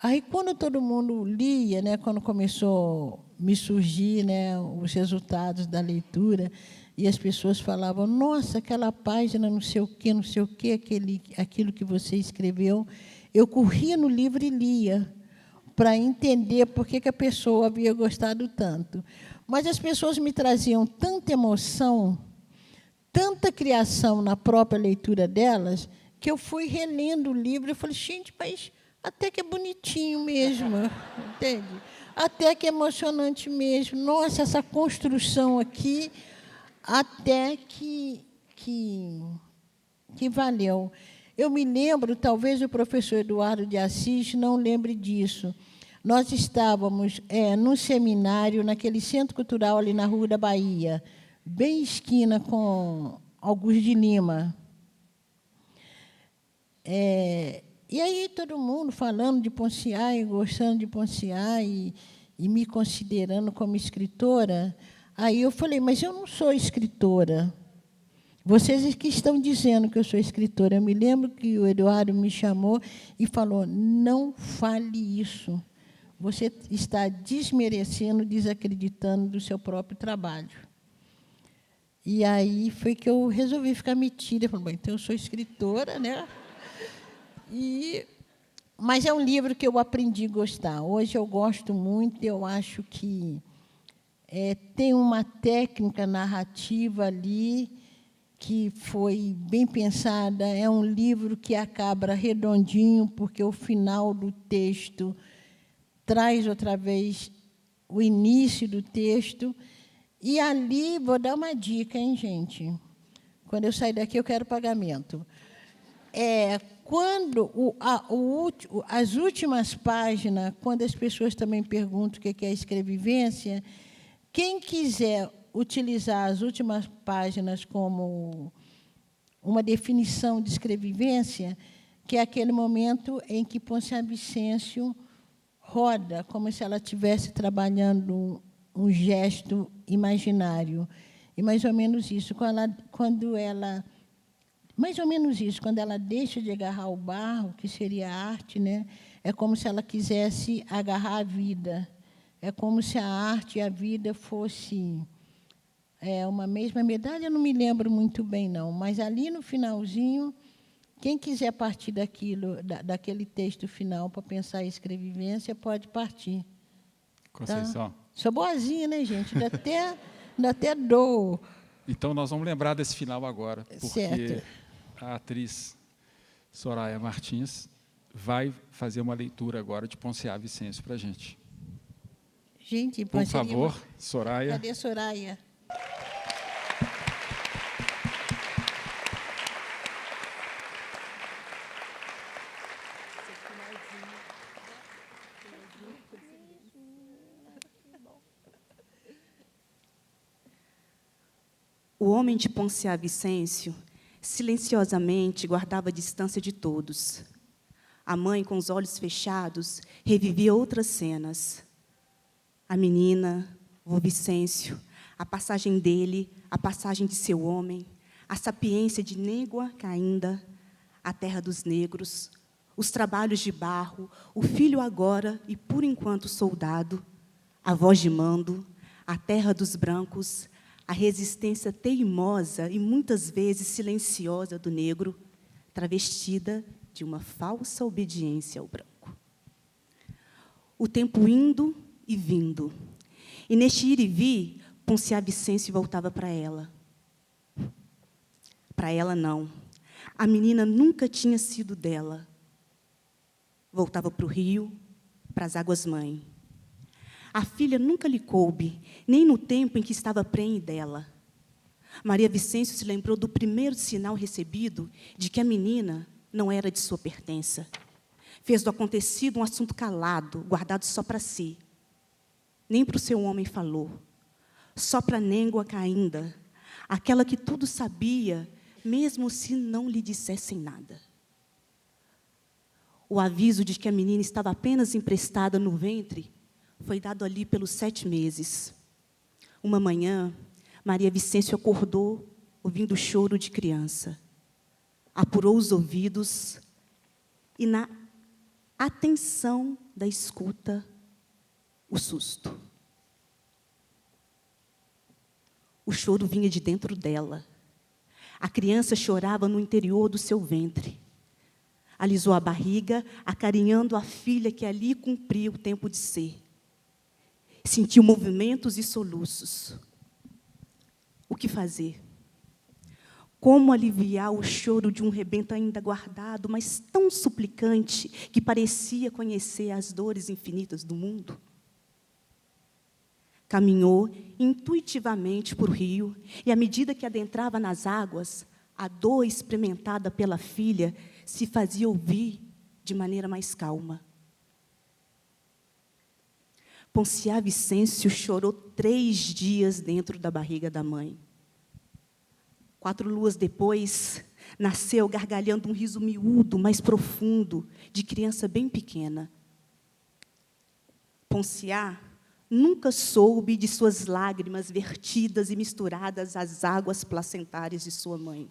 Aí, quando todo mundo lia, né, quando começou a me surgir, né, os resultados da leitura, e as pessoas falavam, nossa, aquela página, não sei o quê, aquilo que você escreveu, eu corria no livro e lia, para entender por que a pessoa havia gostado tanto. Mas as pessoas me traziam tanta emoção, tanta criação na própria leitura delas, que eu fui relendo o livro e falei, gente, mas até que é bonitinho mesmo, entende? Até que é emocionante mesmo. Nossa, essa construção aqui, até que valeu. Eu me lembro, talvez o professor Eduardo de Assis não lembre disso. Nós estávamos num seminário, naquele centro cultural ali na Rua da Bahia, bem esquina com Augusto de Lima. E aí todo mundo falando de Ponciá e gostando de Ponciá e me considerando como escritora. Aí eu falei, mas eu não sou escritora. Vocês que estão dizendo que eu sou escritora. Eu me lembro que o Eduardo me chamou e falou, não fale isso. Você está desmerecendo, desacreditando do seu próprio trabalho. E aí foi que eu resolvi ficar metida. Eu falei, bom, então eu sou escritora, né? Mas é um livro que eu aprendi a gostar. Hoje eu gosto muito, eu acho que tem uma técnica narrativa ali que foi bem pensada. É um livro que acaba redondinho, porque o final do texto traz outra vez o início do texto. E ali, vou dar uma dica, hein, gente? Quando eu sair daqui, eu quero pagamento. Quando as últimas páginas, quando as pessoas também perguntam o que é escrevivência, quem quiser utilizar as últimas páginas como uma definição de escrevivência, que é aquele momento em que Ponciá Vicêncio roda, como se ela estivesse trabalhando um gesto imaginário. E mais ou menos isso, quando ela deixa de agarrar o barro, que seria a arte, né? É como se ela quisesse agarrar a vida. É como se a arte e a vida fosse uma mesma medalha. Eu não me lembro muito bem, não. Mas ali no finalzinho, quem quiser partir daquele texto final para pensar em escrevivência, pode partir. Conceição. Tá? Sou boazinha, né, gente? Ainda até dou. Então, nós vamos lembrar desse final agora, porque certo. A atriz Soraya Martins vai fazer uma leitura agora de Ponciá Vicêncio para a gente. Gente, por favor, Soraya. Cadê Soraya? O homem de Ponciá Vicêncio silenciosamente guardava a distância de todos. A mãe, com os olhos fechados, revivia outras cenas. A menina, o Vicêncio, a passagem dele, a passagem de seu homem, a sapiência de Négua Caínda, a terra dos negros, os trabalhos de barro, o filho agora e, por enquanto, soldado, a voz de mando, a terra dos brancos, a resistência teimosa e, muitas vezes, silenciosa do negro, travestida de uma falsa obediência ao branco. O tempo indo e vindo. E, neste ir e vir, Ponciá Vicêncio voltava para ela. Para ela, não. A menina nunca tinha sido dela. Voltava para o rio, para as águas-mãe. A filha nunca lhe coube, nem no tempo em que estava prenhe dela. Maria Vicêncio se lembrou do primeiro sinal recebido de que a menina não era de sua pertença. Fez do acontecido um assunto calado, guardado só para si. Nem para o seu homem falou. Só para Négua Caínda, aquela que tudo sabia, mesmo se não lhe dissessem nada. O aviso de que a menina estava apenas emprestada no ventre foi dado ali pelos 7 meses. Uma manhã, Maria Vicêncio acordou ouvindo o choro de criança. Apurou os ouvidos e, na atenção da escuta, o susto. O choro vinha de dentro dela. A criança chorava no interior do seu ventre. Alisou a barriga, acarinhando a filha que ali cumpria o tempo de ser. Sentiu movimentos e soluços. O que fazer? Como aliviar o choro de um rebento ainda guardado, mas tão suplicante, que parecia conhecer as dores infinitas do mundo? Caminhou intuitivamente por rio, e à medida que adentrava nas águas, a dor experimentada pela filha se fazia ouvir de maneira mais calma. Ponciá Vicêncio chorou 3 dias dentro da barriga da mãe. 4 luas depois, nasceu gargalhando um riso miúdo, mais profundo, de criança bem pequena. Ponciá nunca soube de suas lágrimas vertidas e misturadas às águas placentárias de sua mãe.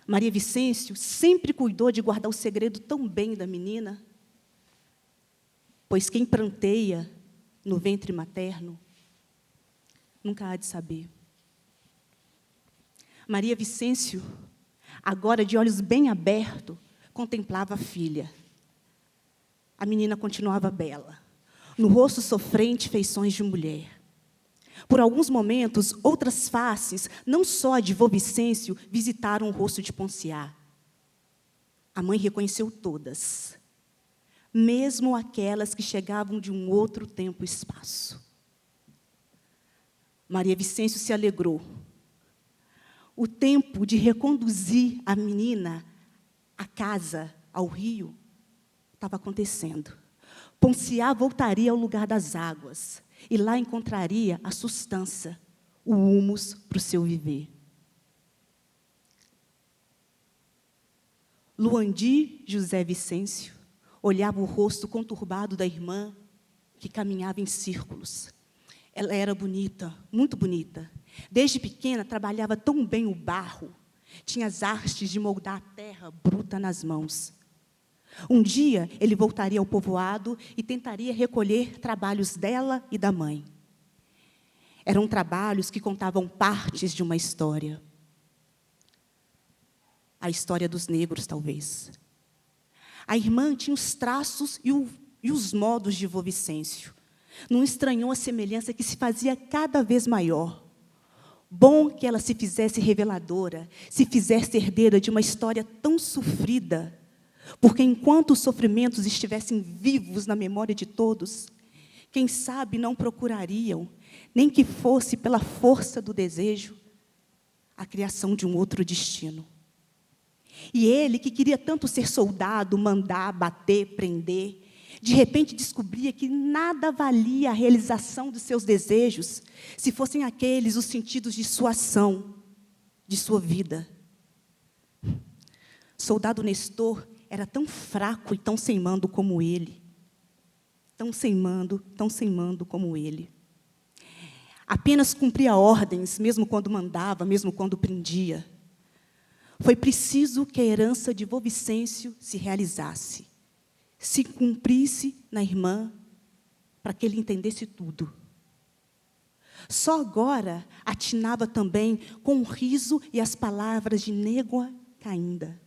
Maria Vicêncio sempre cuidou de guardar o segredo tão bem da menina, pois quem pranteia no ventre materno nunca há de saber. Maria Vicêncio, agora de olhos bem abertos, contemplava a filha. A menina continuava bela, no rosto sofrente feições de mulher. Por alguns momentos, outras faces, não só a de vô Vicêncio, visitaram o rosto de Ponciá. A mãe reconheceu todas, mesmo aquelas que chegavam de um outro tempo e espaço. Maria Vicêncio se alegrou. O tempo de reconduzir a menina à casa, ao rio, estava acontecendo. Ponciá voltaria ao lugar das águas, e lá encontraria a sustância, o humus para o seu viver. Luandi José Vicêncio olhava o rosto conturbado da irmã, que caminhava em círculos. Ela era bonita, muito bonita. Desde pequena, trabalhava tão bem o barro. Tinha as artes de moldar a terra bruta nas mãos. Um dia, ele voltaria ao povoado e tentaria recolher trabalhos dela e da mãe. Eram trabalhos que contavam partes de uma história. A história dos negros, talvez. A irmã tinha os traços e os modos de vô Vicêncio. Não estranhou a semelhança que se fazia cada vez maior. Bom que ela se fizesse reveladora, se fizesse herdeira de uma história tão sofrida, porque enquanto os sofrimentos estivessem vivos na memória de todos, quem sabe não procurariam, nem que fosse pela força do desejo, a criação de um outro destino. E ele, que queria tanto ser soldado, mandar, bater, prender, de repente descobria que nada valia a realização dos seus desejos, se fossem aqueles os sentidos de sua ação, de sua vida. Soldado Nestor era tão fraco e tão sem mando como ele. Tão sem mando como ele. Apenas cumpria ordens, mesmo quando mandava, mesmo quando prendia. Foi preciso que a herança de vô Vicêncio se realizasse, se cumprisse na irmã, para que ele entendesse tudo. Só agora atinava também com o riso e as palavras de Négua Caínda.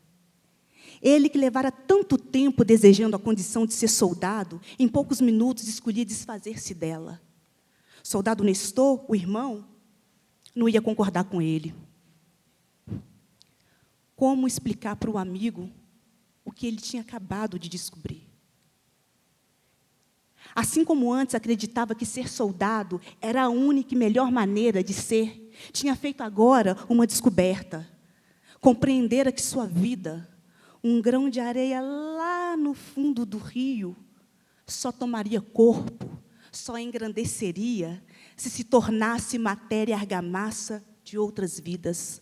Ele que levara tanto tempo desejando a condição de ser soldado, em poucos minutos escolhia desfazer-se dela. Soldado Nestor, o irmão, não ia concordar com ele. Como explicar para o amigo o que ele tinha acabado de descobrir? Assim como antes acreditava que ser soldado era a única e melhor maneira de ser, tinha feito agora uma descoberta. Compreendera que sua vida, um grão de areia lá no fundo do rio, só tomaria corpo, só engrandeceria, se tornasse matéria argamassa de outras vidas.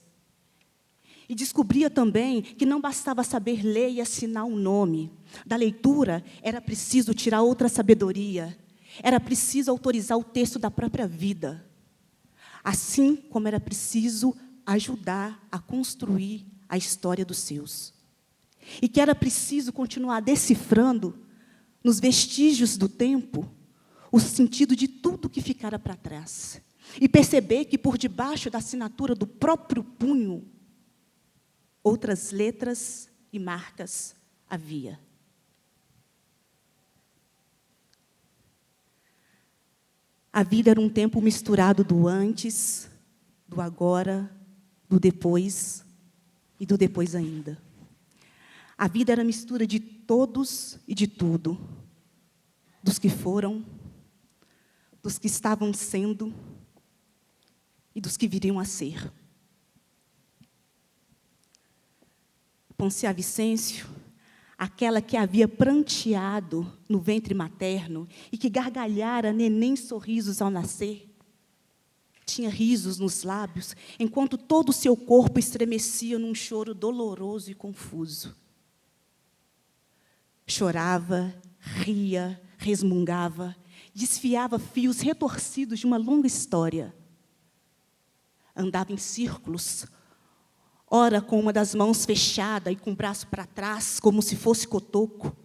E descobria também que não bastava saber ler e assinar um nome. Da leitura era preciso tirar outra sabedoria. era preciso autorizar o texto da própria vida, assim como era preciso ajudar a construir a história dos seus. E que era preciso continuar decifrando, nos vestígios do tempo, o sentido de tudo que ficara para trás. E perceber que, por debaixo da assinatura do próprio punho, outras letras e marcas havia. A vida era um tempo misturado do antes, do agora, do depois e do depois ainda. A vida era a mistura de todos e de tudo, dos que foram, dos que estavam sendo e dos que viriam a ser. Poncia Vicêncio, aquela que havia pranteado no ventre materno e que gargalhara neném sorrisos ao nascer, tinha risos nos lábios, enquanto todo o seu corpo estremecia num choro doloroso e confuso. Chorava, ria, resmungava, desfiava fios retorcidos de uma longa história. Andava em círculos, ora com uma das mãos fechada e com o braço para trás, como se fosse cotoco,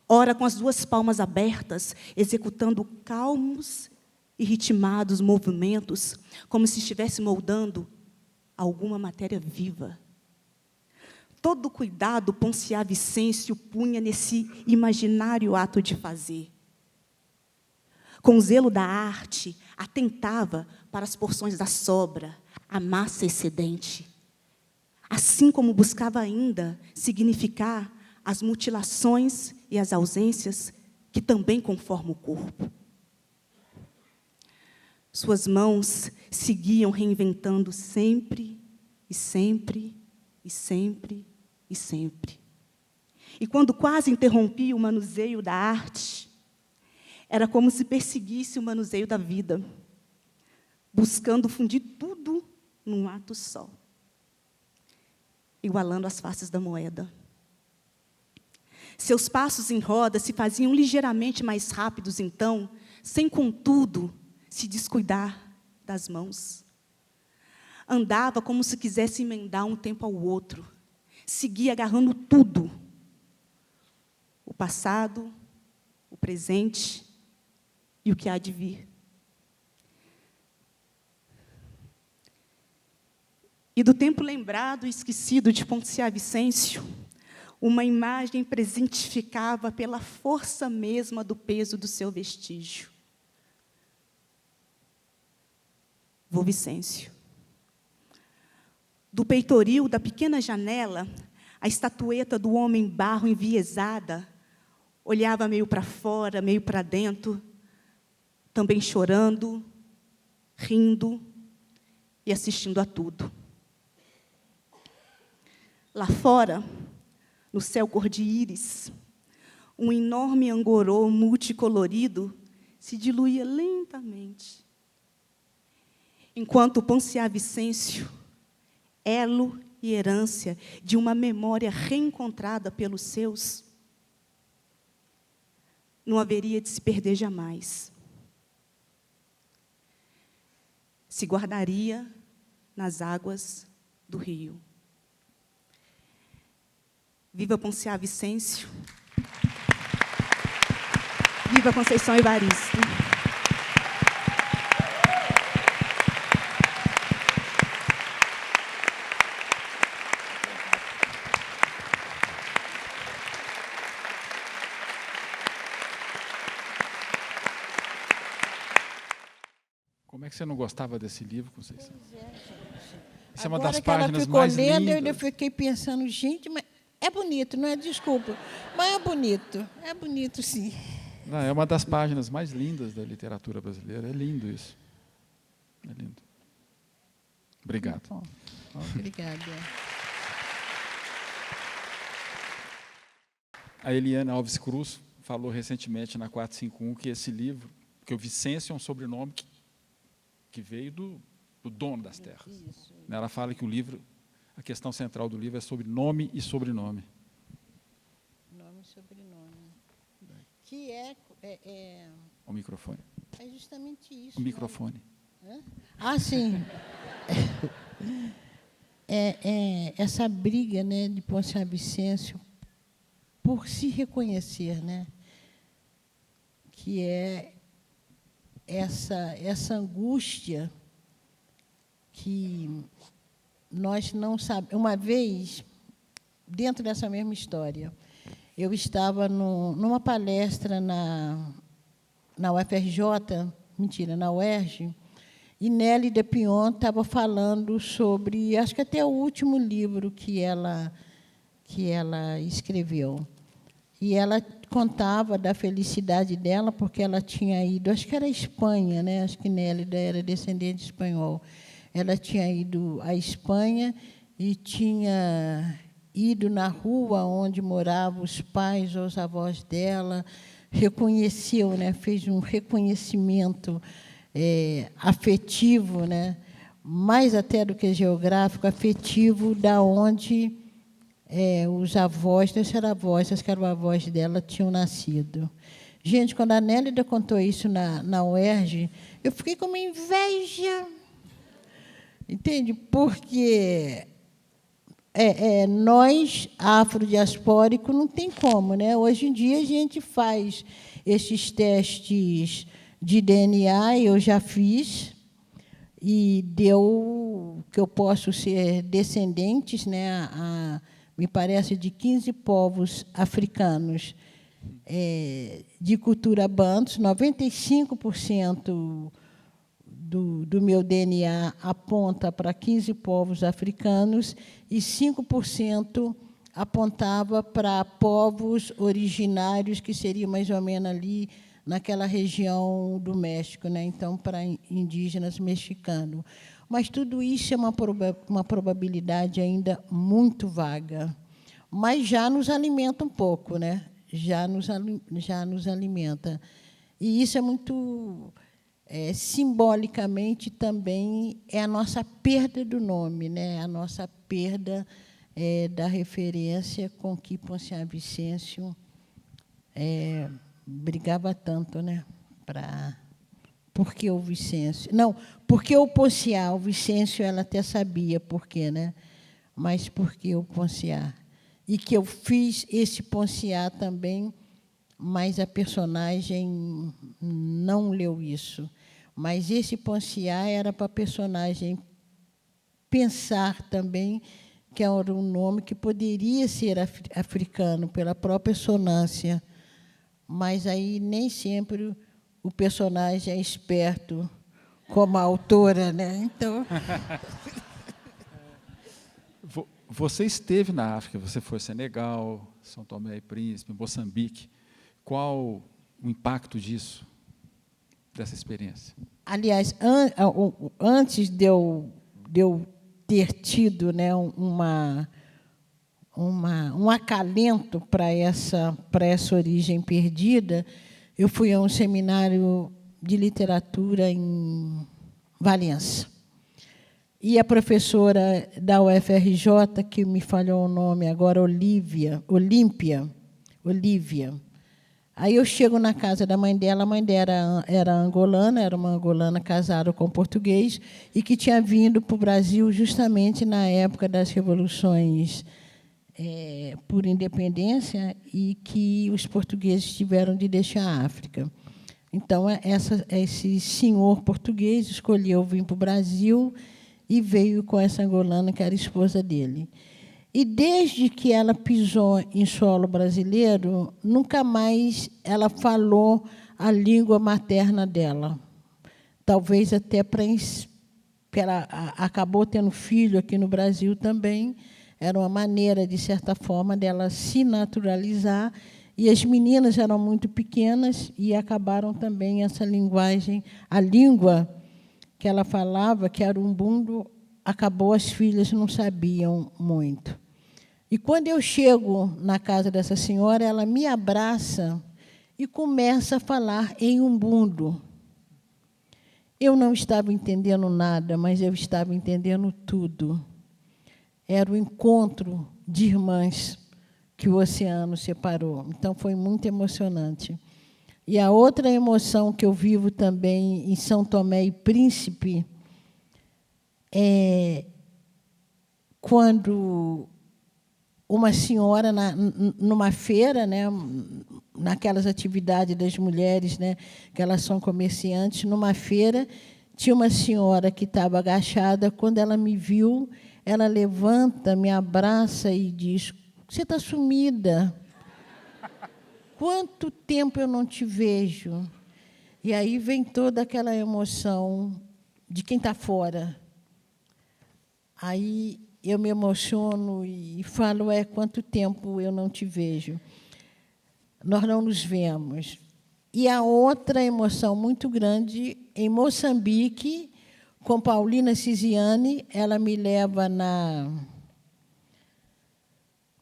ora com as duas palmas abertas, executando calmos e ritmados movimentos, como se estivesse moldando alguma matéria viva. Todo o cuidado Poncia Vicêncio punha nesse imaginário ato de fazer. Com o zelo da arte, atentava para as porções da sobra, a massa excedente, assim como buscava ainda significar as mutilações e as ausências que também conformam o corpo. Suas mãos seguiam reinventando sempre, e sempre, e sempre, e sempre. E quando quase interrompia o manuseio da arte, era como se perseguisse o manuseio da vida, buscando fundir tudo num ato só, igualando as faces da moeda. Seus passos em roda se faziam ligeiramente mais rápidos, então, sem, contudo, se descuidar das mãos. Andava como se quisesse emendar um tempo ao outro, seguia agarrando tudo, o passado, o presente e o que há de vir. E do tempo lembrado e esquecido de Poncia Vicêncio, uma imagem presentificava pela força mesma do peso do seu vestígio. Vô Vicêncio. Do peitoril da pequena janela, a estatueta do homem barro enviesada olhava meio para fora, meio para dentro, também chorando, rindo e assistindo a tudo. Lá fora, no céu cor de íris, um enorme angorô multicolorido se diluía lentamente, enquanto Poncia Vicêncio, elo e herência de uma memória reencontrada pelos seus, não haveria de se perder jamais. Se guardaria nas águas do rio. Viva Poncia Vicêncio. Viva Conceição Evaristo. Como é que você não gostava desse livro, Conceição? Pois é, gente. Isso é uma Agora das que ela páginas ficou mais lendo, lindas. eu fiquei pensando, gente, mas é bonito, não é? Desculpa, mas é bonito. É bonito, sim. Não, é uma das páginas mais lindas da literatura brasileira. É lindo isso. É lindo. Obrigado. Obrigada. A Eliane Alves Cruz falou recentemente na 451 que esse livro, que o Vicêncio é um sobrenome que veio do dono das terras. Isso. Ela fala que o livro, a questão central do livro é sobre nome e sobrenome. Nome e sobrenome. Que é O microfone. É justamente isso. O microfone. Ah, sim. Essa briga, né, de Ponciano Vicêncio por se reconhecer, né, que é essa angústia que nós não sabemos. Uma vez, dentro dessa mesma história, eu estava numa palestra na UFRJ, mentira, na UERJ, e Nelly de Pion estava falando sobre, acho que até o último livro que ela escreveu. E ela contava da felicidade dela, porque ela tinha ido, acho que era a Espanha, né? Acho que Nélida era descendente espanhol. Ela tinha ido à Espanha e tinha ido na rua onde moravam os pais ou os avós dela, reconheceu, né? Fez um reconhecimento afetivo, né? Mais até do que geográfico, afetivo, da onde os avós, não sei se eram avós, acho que eram avós dela, tinham nascido. Gente, quando a Nélida contou isso na UERJ, eu fiquei com uma inveja. Entende? Porque nós, afrodiaspóricos, não tem como, né? Hoje em dia, a gente faz esses testes de DNA, eu já fiz, e deu que eu posso ser descendentes, né, me parece, de 15 povos africanos de cultura bantus. 95% do meu DNA aponta para 15 povos africanos e 5% apontava para povos originários, que seria mais ou menos ali naquela região do México, né? Então, para indígenas mexicanos. Mas tudo isso é uma probabilidade ainda muito vaga. Mas já nos alimenta um pouco, né? Já nos alimenta. E isso é muito... simbolicamente, também, é a nossa perda do nome, né? A nossa perda da referência com que Ponciano Vicêncio brigava tanto, né? Por que o Vicêncio? Não, porque o Ponciano, o Vicêncio, ela até sabia por quê, né? Mas por que o Ponciano? E que eu fiz esse Ponciano também, mas a personagem não leu isso. Mas esse Ponciano era para a personagem pensar também que era um nome que poderia ser africano, pela própria sonância, mas aí nem sempre o personagem é esperto como a autora, né? Então... Você esteve na África, você foi a Senegal, São Tomé e Príncipe, Moçambique. Qual o impacto disso, dessa experiência? Aliás, antes de eu ter tido, né, um acalento para essa origem perdida, eu fui a um seminário de literatura em Valença. E a professora da UFRJ, que me falhou o nome agora, Olívia. Aí eu chego na casa da mãe dela, a mãe dela era angolana, era uma angolana casada com português, e que tinha vindo para o Brasil justamente na época das revoluções por independência, e que os portugueses tiveram de deixar a África. Então, esse senhor português escolheu vir para o Brasil e veio com essa angolana, que era esposa dele. E, desde que ela pisou em solo brasileiro, nunca mais ela falou a língua materna dela. Talvez até porque ela acabou tendo filho aqui no Brasil também, era uma maneira, de certa forma, dela se naturalizar, e as meninas eram muito pequenas e acabaram também essa linguagem, a língua que ela falava, que era umbundo, acabou, as filhas não sabiam muito. E, quando eu chego na casa dessa senhora, ela me abraça e começa a falar em umbundo. Eu não estava entendendo nada, mas eu estava entendendo tudo. Era o encontro de irmãs que o oceano separou. Então, foi muito emocionante. E a outra emoção que eu vivo também em São Tomé e Príncipe é quando uma senhora, numa feira, né, naquelas atividades das mulheres, né, que elas são comerciantes, numa feira, tinha uma senhora que estava agachada. Quando ela me viu, ela levanta, me abraça e diz: "Você está sumida. Quanto tempo eu não te vejo?" E aí vem toda aquela emoção de quem está fora. Aí eu me emociono e falo: quanto tempo eu não te vejo. Nós não nos vemos. E a outra emoção muito grande, em Moçambique, com Paulina Cisiane, ela me leva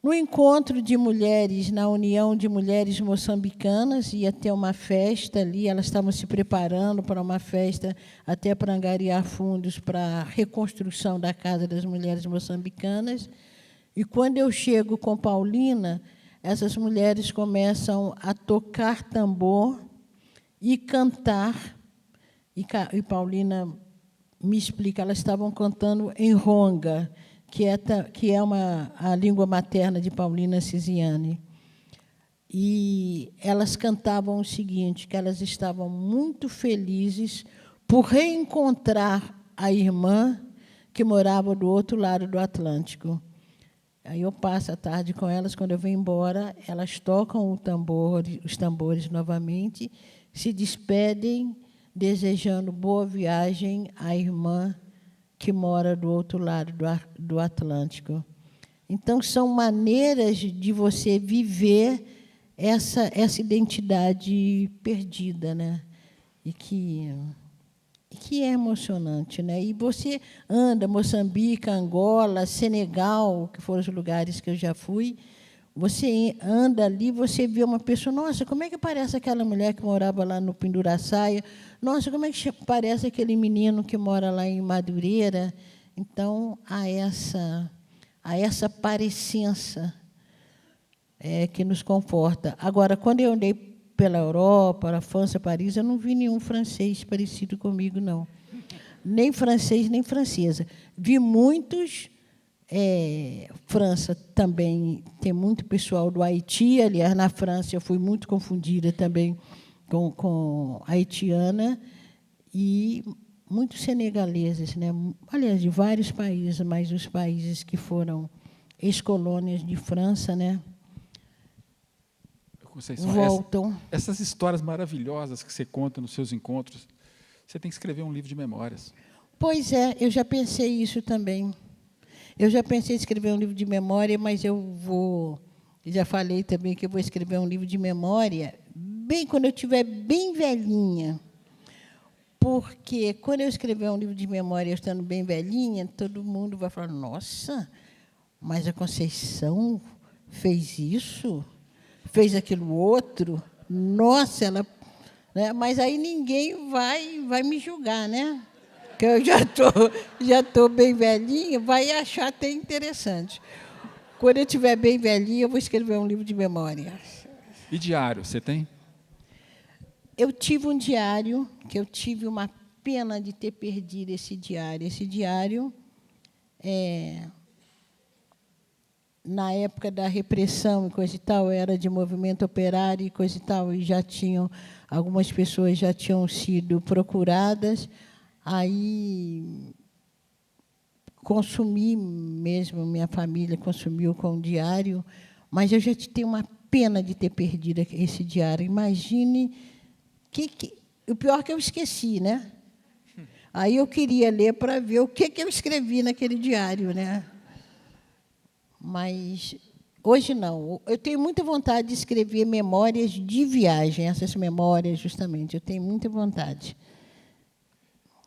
no encontro de mulheres, na União de Mulheres Moçambicanas. Ia ter uma festa ali, elas estavam se preparando para uma festa, até para angariar fundos para a reconstrução da Casa das Mulheres Moçambicanas. E, quando eu chego com Paulina, essas mulheres começam a tocar tambor e cantar. E Paulina me explica, elas estavam cantando em ronga, que é a língua materna de Paulina Cisiane. E elas cantavam o seguinte, que elas estavam muito felizes por reencontrar a irmã que morava do outro lado do Atlântico. Aí eu passo a tarde com elas. Quando eu venho embora, elas tocam os tambores novamente, se despedem, desejando boa viagem à irmã que mora do outro lado do Atlântico. Então, são maneiras de você viver essa identidade perdida, né? E que é emocionante, né? E você anda, Moçambique, Angola, Senegal, que foram os lugares que eu já fui, você anda ali, você vê uma pessoa: nossa, como é que parece aquela mulher que morava lá no Pinduraçaia? Nossa, como é que parece aquele menino que mora lá em Madureira? Então, há essa parecença que nos conforta. Agora, quando eu andei pela Europa, na França, Paris, eu não vi nenhum francês parecido comigo, não. Nem francês, nem francesa. Vi muitos. França também tem muito pessoal do Haiti. Aliás, na França eu fui muito confundida também com haitiana, e muitos senegaleses, né? Aliás, de vários países, mas os países que foram ex-colônias de França, né? Conceição, voltam. Essas histórias maravilhosas que você conta nos seus encontros, você tem que escrever um livro de memórias. Pois é, eu já pensei isso também. Eu já pensei em escrever um livro de memória, mas já falei também que eu vou escrever um livro de memória bem quando eu estiver bem velhinha. Porque, quando eu escrever um livro de memória estando bem velhinha, todo mundo vai falar: nossa, mas a Conceição fez isso? Fez aquilo outro? Nossa, ela... Né? Mas aí ninguém vai me julgar, né? Que eu já tô bem velhinha, vai achar até interessante. Quando eu estiver bem velhinha, eu vou escrever um livro de memória. E diário, você tem? Eu tive um diário, que eu tive uma pena de ter perdido esse diário. Esse diário, na época da repressão e coisa e tal, era de movimento operário e coisa e tal, e algumas pessoas já tinham sido procuradas. Aí consumi mesmo, minha família consumiu com o diário, mas eu já tenho uma pena de ter perdido esse diário. Imagine o pior que eu esqueci, né? Aí eu queria ler para ver o que eu escrevi naquele diário, né? Mas hoje não. Eu tenho muita vontade de escrever memórias de viagem, essas memórias, justamente. Eu tenho muita vontade.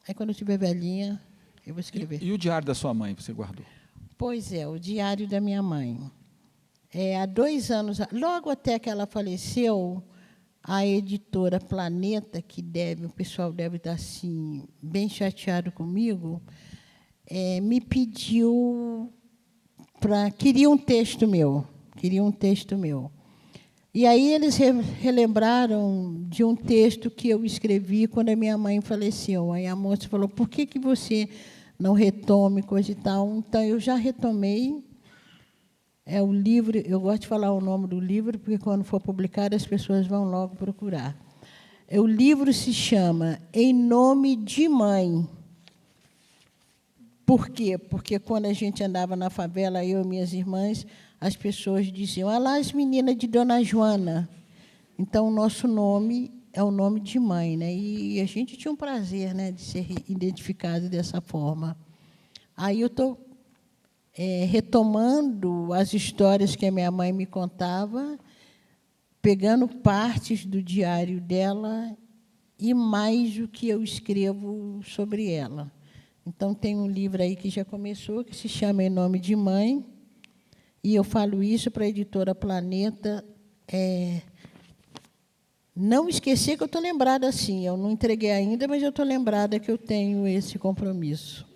Aí, quando eu estiver velhinha, eu vou escrever. E o diário da sua mãe, você guardou? Pois é, o diário da minha mãe. Há 2 anos, logo até que ela faleceu, a editora Planeta, o pessoal deve estar assim, bem chateado comigo, me pediu queria um texto meu. E aí eles relembraram de um texto que eu escrevi quando a minha mãe faleceu. Aí a moça falou, por que você não retome, coisa e tal? Então, eu já retomei. É o livro, eu gosto de falar o nome do livro, porque, quando for publicado, as pessoas vão logo procurar. O livro se chama Em Nome de Mãe. Por quê? Porque, quando a gente andava na favela, eu e minhas irmãs, as pessoas diziam, ah lá, as meninas de Dona Joana. Então, o nosso nome é o nome de mãe, né? E a gente tinha um prazer, né, de ser identificado dessa forma. Aí eu estou retomando as histórias que a minha mãe me contava, pegando partes do diário dela e mais o que eu escrevo sobre ela. Então, tem um livro aí que já começou, que se chama Em Nome de Mãe, e eu falo isso para a editora Planeta, não esquecer que eu estou lembrada assim, eu não entreguei ainda, mas eu estou lembrada que eu tenho esse compromisso.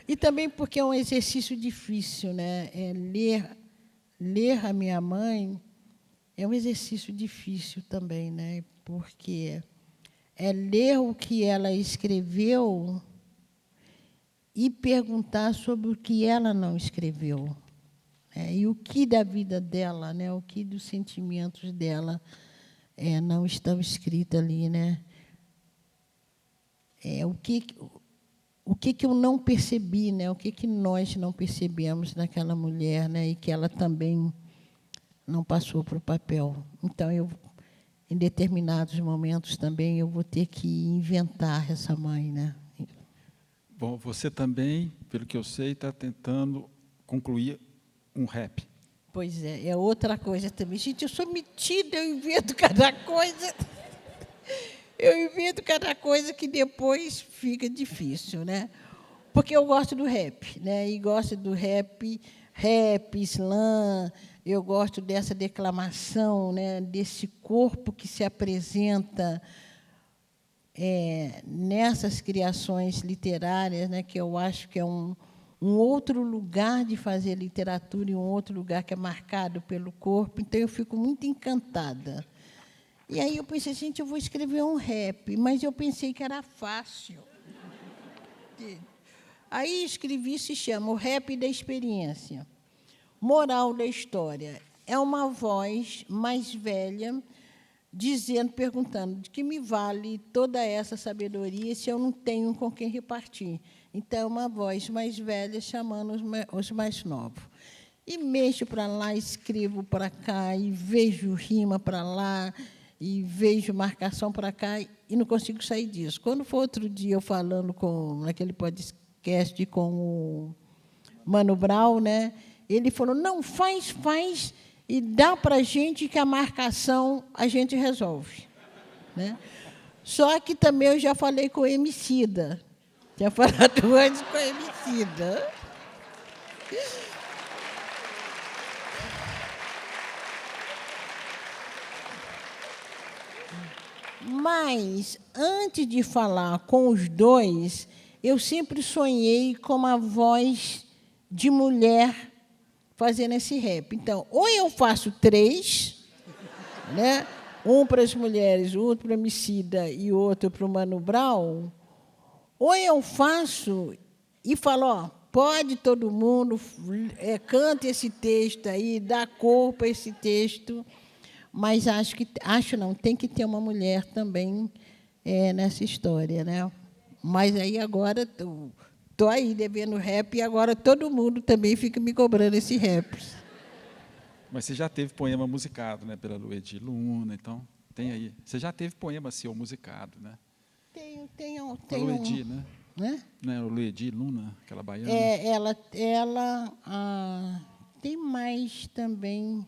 E também porque é um exercício difícil, né? Ler a minha mãe é um exercício difícil também, né? Porque é ler o que ela escreveu e perguntar sobre o que ela não escreveu. E o que da vida dela, né? O que dos sentimentos dela não estão escritos ali, né? O que eu não percebi, né? O que nós não percebemos naquela mulher, né? E que ela também não passou para o papel. Então, em determinados momentos também, eu vou ter que inventar essa mãe, né? Bom, você também, pelo que eu sei, está tentando concluir um rap. Pois é outra coisa também. Gente, eu sou metida, eu invento cada coisa. Eu invento cada coisa que depois fica difícil, né? Porque eu gosto do rap, né? E gosto do rap, slam, eu gosto dessa declamação, né? Desse corpo que se apresenta nessas criações literárias, né? Que eu acho que é um outro lugar de fazer literatura e um outro lugar que é marcado pelo corpo. Então, eu fico muito encantada. E aí eu pensei, gente, eu vou escrever um rap, mas eu pensei que era fácil. Aí escrevi, se chama O Rap da Experiência. Moral da história. É uma voz mais velha perguntando, de que me vale toda essa sabedoria se eu não tenho com quem repartir? Então, é uma voz mais velha chamando os mais novos. E mexo para lá, escrevo para cá, e vejo rima para lá, e vejo marcação para cá, e não consigo sair disso. Quando for outro dia eu falando naquele podcast com o Mano Brown, né, ele falou, não, faz, e dá para a gente que a marcação a gente resolve. Né? Só que também eu já falei com o Emicida. Tinha falado antes com o Emicida. Mas, antes de falar com os dois, eu sempre sonhei com uma voz de mulher fazendo esse rap. Então, ou eu faço 3, né? Um para as mulheres, outro para a Emicida e outro para o Mano Brown, ou eu faço e falo, ó, pode todo mundo, canta esse texto aí, dá corpo a esse texto, mas tem que ter uma mulher também nessa história, né? Mas aí agora estou aí devendo rap e agora todo mundo também fica me cobrando esse rap. Mas você já teve poema musicado, né, pela Luedi Luna, então tem aí. Você já teve poema seu musicado, né? Tenho. Luedi, né? Não é o Luedi Luna, aquela baiana? Ela tem mais também.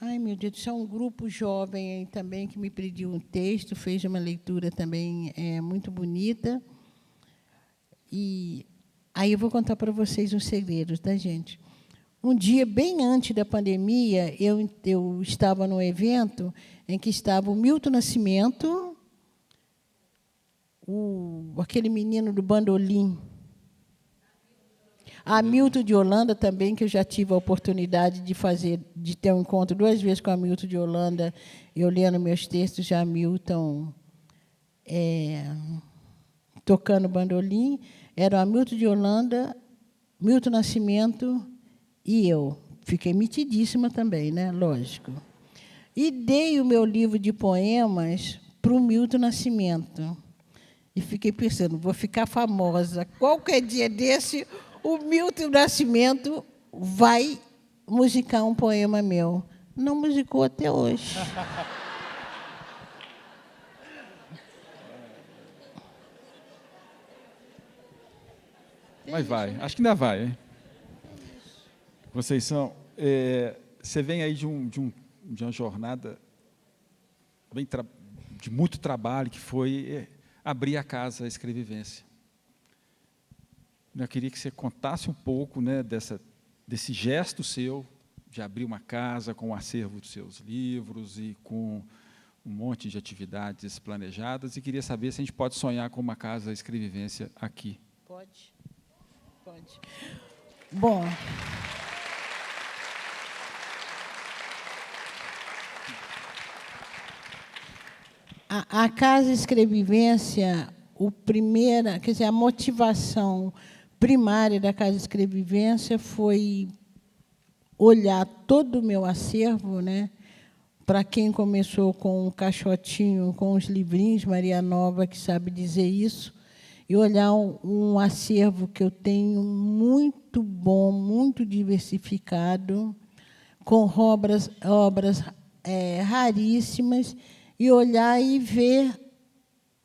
Ai, meu Deus, isso é um grupo jovem aí também que me pediu um texto, fez uma leitura também muito bonita. E aí eu vou contar para vocês um segredo, tá, gente? Um dia, bem antes da pandemia, eu estava num evento em que estava o Milton Nascimento, aquele menino do bandolim, A Milton de Holanda também, que eu já tive a oportunidade de ter um encontro 2 vezes com a Milton de Holanda, eu lendo meus textos, já Milton tocando bandolim. Era a Milton de Holanda, Milton Nascimento e eu. Fiquei metidíssima também, né? Lógico. E dei o meu livro de poemas para o Milton Nascimento. E fiquei pensando, vou ficar famosa. Qualquer dia desse, o Milton Nascimento vai musicar um poema meu. Não musicou até hoje. Mas vai, acho que ainda vai, hein? Conceição, você vem aí de uma jornada de muito trabalho, que foi abrir a casa, a Escrevivência. Eu queria que você contasse um pouco, né, desse gesto seu, de abrir uma casa com o acervo dos seus livros e com um monte de atividades planejadas, e queria saber se a gente pode sonhar com uma casa Escrevivência aqui. Pode. Bom, a Casa Escrevivência, a motivação primária da Casa Escrevivência foi olhar todo o meu acervo, né? Para quem começou com um caixotinho, com os livrinhos, Maria Nova, que sabe dizer isso, e olhar um acervo que eu tenho muito bom, muito diversificado, com obras raríssimas, e olhar e ver,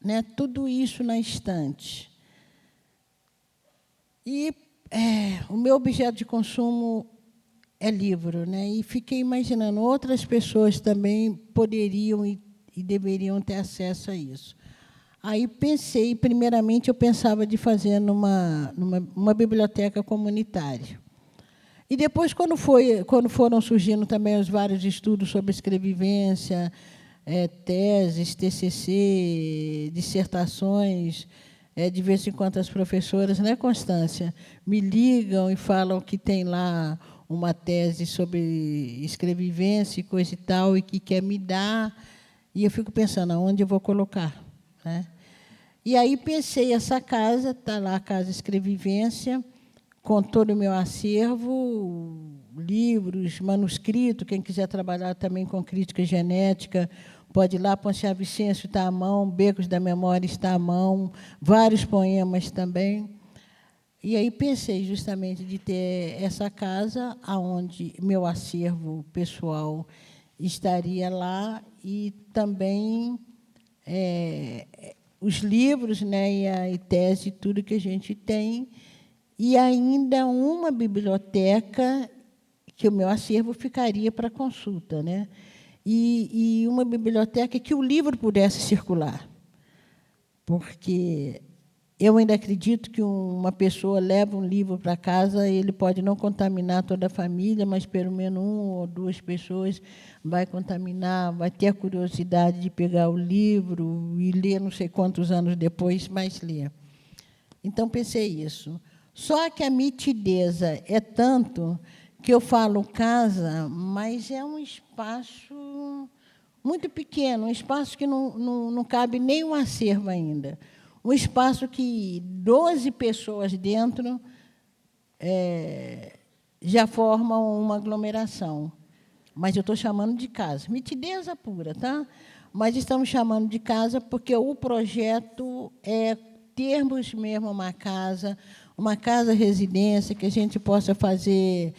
né, tudo isso na estante. E o meu objeto de consumo é livro, né? E fiquei imaginando, outras pessoas também poderiam e deveriam ter acesso a isso. Aí pensei, primeiramente, eu pensava de fazer numa biblioteca comunitária. E depois, quando foram surgindo também os vários estudos sobre escrevivência, teses, TCC, dissertações, de vez em quando as professoras, né, Constância, me ligam e falam que tem lá uma tese sobre escrevivência e coisa e tal, e que quer me dar, e eu fico pensando, aonde eu vou colocar, né? E aí pensei, essa casa, está lá a Casa Escrevivência, com todo o meu acervo, livros, manuscrito, quem quiser trabalhar também com crítica genética, pode ir lá, Ponciá Vicêncio está à mão, Becos da Memória está à mão, vários poemas também. E aí pensei justamente de ter essa casa, onde meu acervo pessoal estaria lá, e também os livros, né, e tese, tudo que a gente tem, e ainda uma biblioteca que o meu acervo ficaria para consulta, né? E uma biblioteca que o livro pudesse circular, porque eu ainda acredito que uma pessoa leva um livro para casa, ele pode não contaminar toda a família, mas pelo menos 1 ou 2 pessoas vai contaminar, vai ter a curiosidade de pegar o livro e ler não sei quantos anos depois, mas ler. Então, pensei isso. Só que a mitideza é tanto que eu falo casa, mas é um espaço muito pequeno, um espaço que não cabe nem um acervo ainda. Um espaço que 12 pessoas dentro já formam uma aglomeração. Mas eu estou chamando de casa. Mitideza pura, tá? Mas estamos chamando de casa porque o projeto é termos mesmo uma casa residência, que a gente possa fazer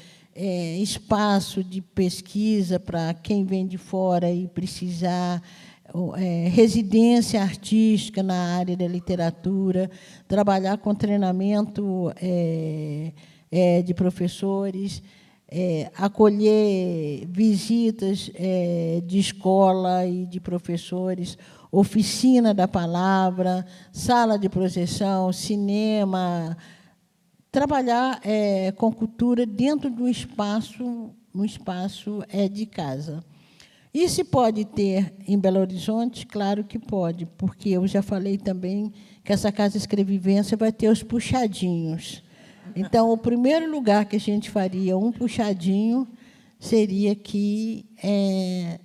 espaço de pesquisa para quem vem de fora e precisar, residência artística na área da literatura, trabalhar com treinamento de professores, acolher visitas de escola e de professores, oficina da palavra, sala de projeção, cinema, trabalhar com cultura dentro do espaço, um espaço de casa. E se pode ter em Belo Horizonte? Claro que pode, porque eu já falei também que essa Casa Escrevivência vai ter os puxadinhos. Então, o primeiro lugar que a gente faria um puxadinho seria aqui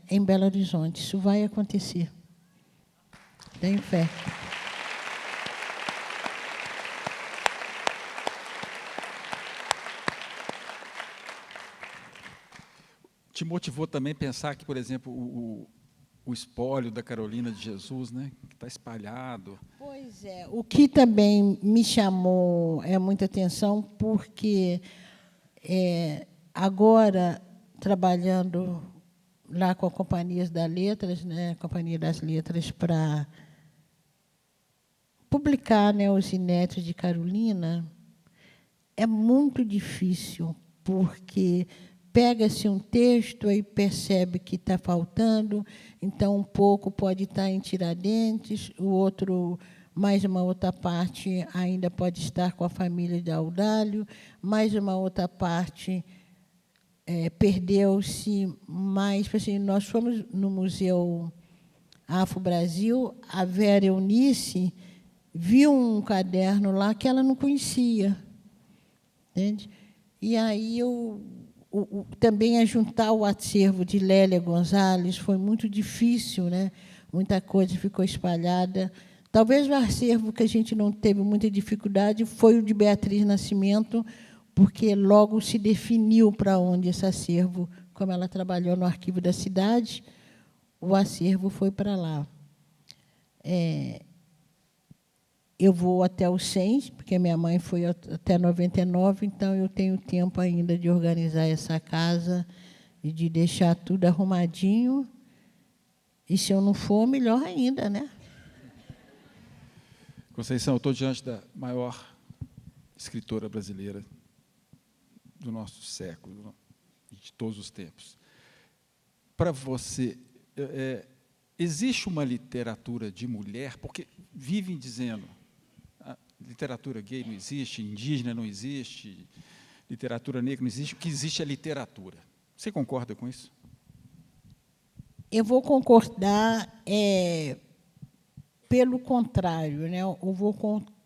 em Belo Horizonte. Isso vai acontecer. Tenho fé. Te motivou também pensar que, por exemplo, o espólio da Carolina de Jesus, né, que está espalhado. Pois é. O que também me chamou muita atenção, porque agora, trabalhando lá com a Companhia das Letras, né, Companhia das Letras, para publicar, né, os inéditos de Carolina, é muito difícil, porque pega-se um texto e percebe que está faltando, então um pouco pode estar em Tiradentes, o outro, mais uma outra parte ainda pode estar com a família de Audálio, mais uma outra parte perdeu-se, mas assim, nós fomos no Museu Afro-Brasil, a Vera Eunice viu um caderno lá que ela não conhecia. Entende? E aí também juntar o acervo de Lélia Gonzalez foi muito difícil, né? Muita coisa ficou espalhada. Talvez o acervo que a gente não teve muita dificuldade foi o de Beatriz Nascimento, porque logo se definiu para onde esse acervo, como ela trabalhou no Arquivo da Cidade, o acervo foi para lá. Eu vou até os 100, porque minha mãe foi até 99, então eu tenho tempo ainda de organizar essa casa e de deixar tudo arrumadinho. E, se eu não for, melhor ainda, né? Conceição, eu estou diante da maior escritora brasileira do nosso século, de todos os tempos. Para você, existe uma literatura de mulher, porque vivem dizendo literatura gay não existe, indígena não existe, literatura negra não existe, o que existe é literatura. Você concorda com isso? Eu vou concordar pelo contrário, né? Eu vou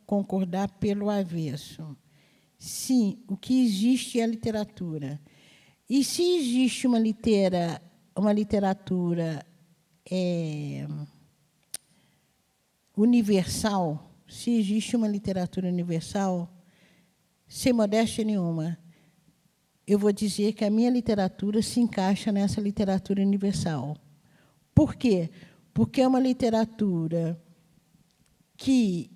concordar pelo avesso. Sim, o que existe é a literatura. E se existe uma literatura universal, se existe uma literatura universal, sem modéstia nenhuma, eu vou dizer que a minha literatura se encaixa nessa literatura universal. Por quê? Porque é uma literatura que,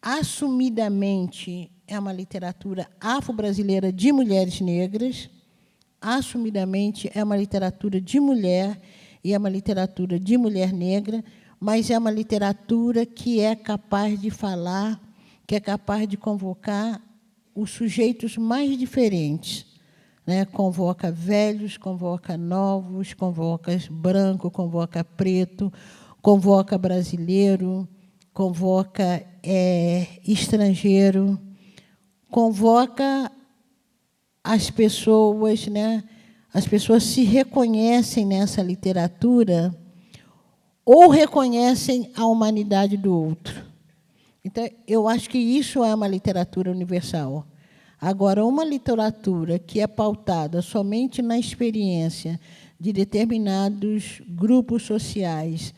assumidamente, é uma literatura afro-brasileira de mulheres negras, assumidamente é uma literatura de mulher e é uma literatura de mulher negra, mas é uma literatura que é capaz de falar, que é capaz de convocar os sujeitos mais diferentes, né? Convoca velhos, convoca novos, convoca branco, convoca preto, convoca brasileiro, convoca estrangeiro, convoca as pessoas, né? As pessoas se reconhecem nessa literatura ou reconhecem a humanidade do outro. Então, eu acho que isso é uma literatura universal. Agora, uma literatura que é pautada somente na experiência de determinados grupos sociais,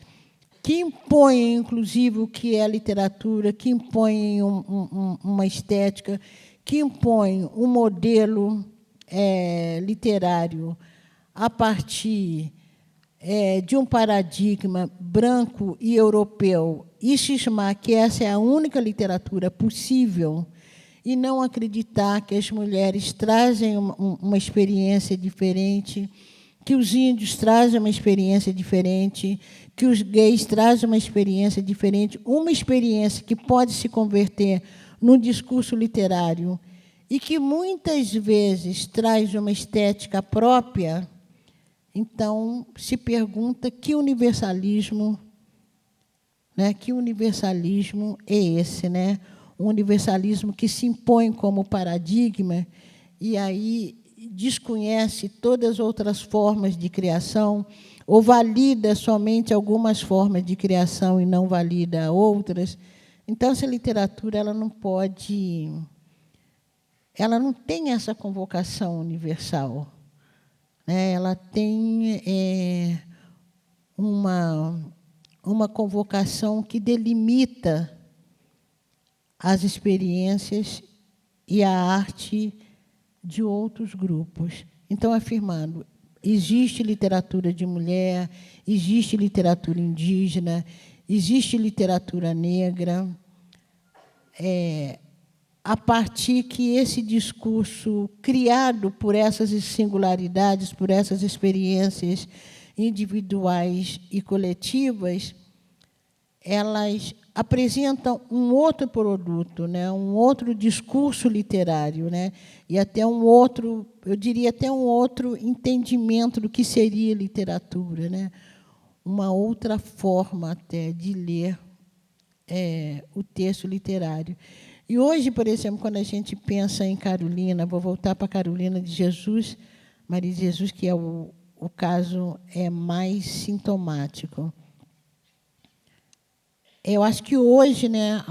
que impõem, inclusive, o que é literatura, que impõem uma estética, que impõem um modelo literário a partir de um paradigma branco e europeu, e cismar que essa é a única literatura possível, e não acreditar que as mulheres trazem uma experiência diferente, que os índios trazem uma experiência diferente, que os gays trazem uma experiência diferente, uma experiência que pode se converter num discurso literário e que, muitas vezes, traz uma estética própria. Então, se pergunta que universalismo, né? Que universalismo é esse, né? Um universalismo que se impõe como paradigma e aí desconhece todas as outras formas de criação ou valida somente algumas formas de criação e não valida outras. Então, essa literatura ela não pode ela não tem essa convocação universal, né? Ela tem uma convocação que delimita as experiências e a arte de outros grupos. Então, afirmando, existe literatura de mulher, existe literatura indígena, existe literatura negra, a partir que esse discurso criado por essas singularidades, por essas experiências individuais e coletivas, elas apresentam um outro produto, né? Um outro discurso literário, né? E até um outro, eu diria até um outro entendimento do que seria literatura, né? Uma outra forma até de ler o texto literário. E hoje, por exemplo, quando a gente pensa em Carolina, vou voltar para Carolina de Jesus, Maria de Jesus, que é o caso mais sintomático. Eu acho que hoje, né,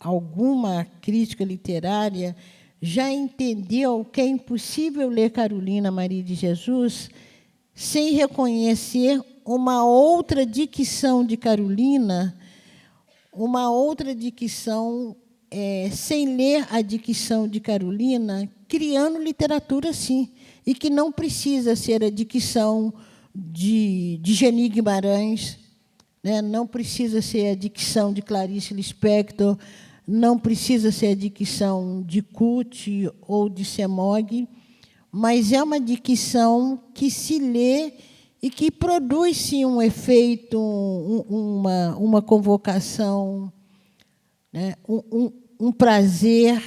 alguma crítica literária já entendeu que é impossível ler Carolina Maria de Jesus sem reconhecer uma outra dicção de Carolina, uma outra dicção, sem ler a dicção de Carolina, criando literatura, sim, e que não precisa ser a dicção de Geni Guimarães, né? Não precisa ser a dicção de Clarice Lispector, não precisa ser a dicção de Kut ou de Semog, mas é uma dicção que se lê e que produz, sim, um efeito, uma convocação, né? Um prazer,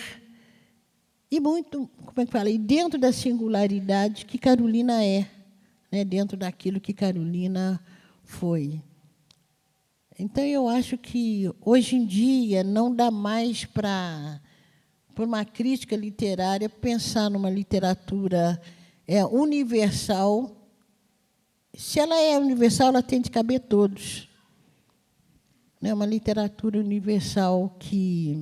e muito, como é que fala? E dentro da singularidade que Carolina é, né? Dentro daquilo que Carolina foi. Então, eu acho que, hoje em dia, não dá mais para uma crítica literária pensar numa literatura universal. Se ela é universal, ela tem de caber todos. É uma literatura universal que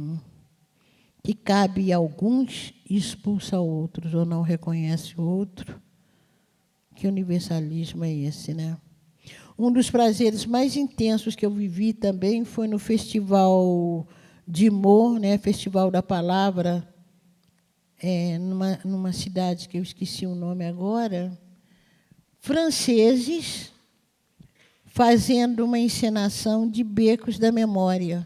cabe a alguns e expulsa outros, ou não reconhece o outro. Que universalismo é esse, né? Um dos prazeres mais intensos que eu vivi também foi no Festival de Mo, né, Festival da Palavra, numa cidade que eu esqueci o nome agora, franceses fazendo uma encenação de Becos da Memória.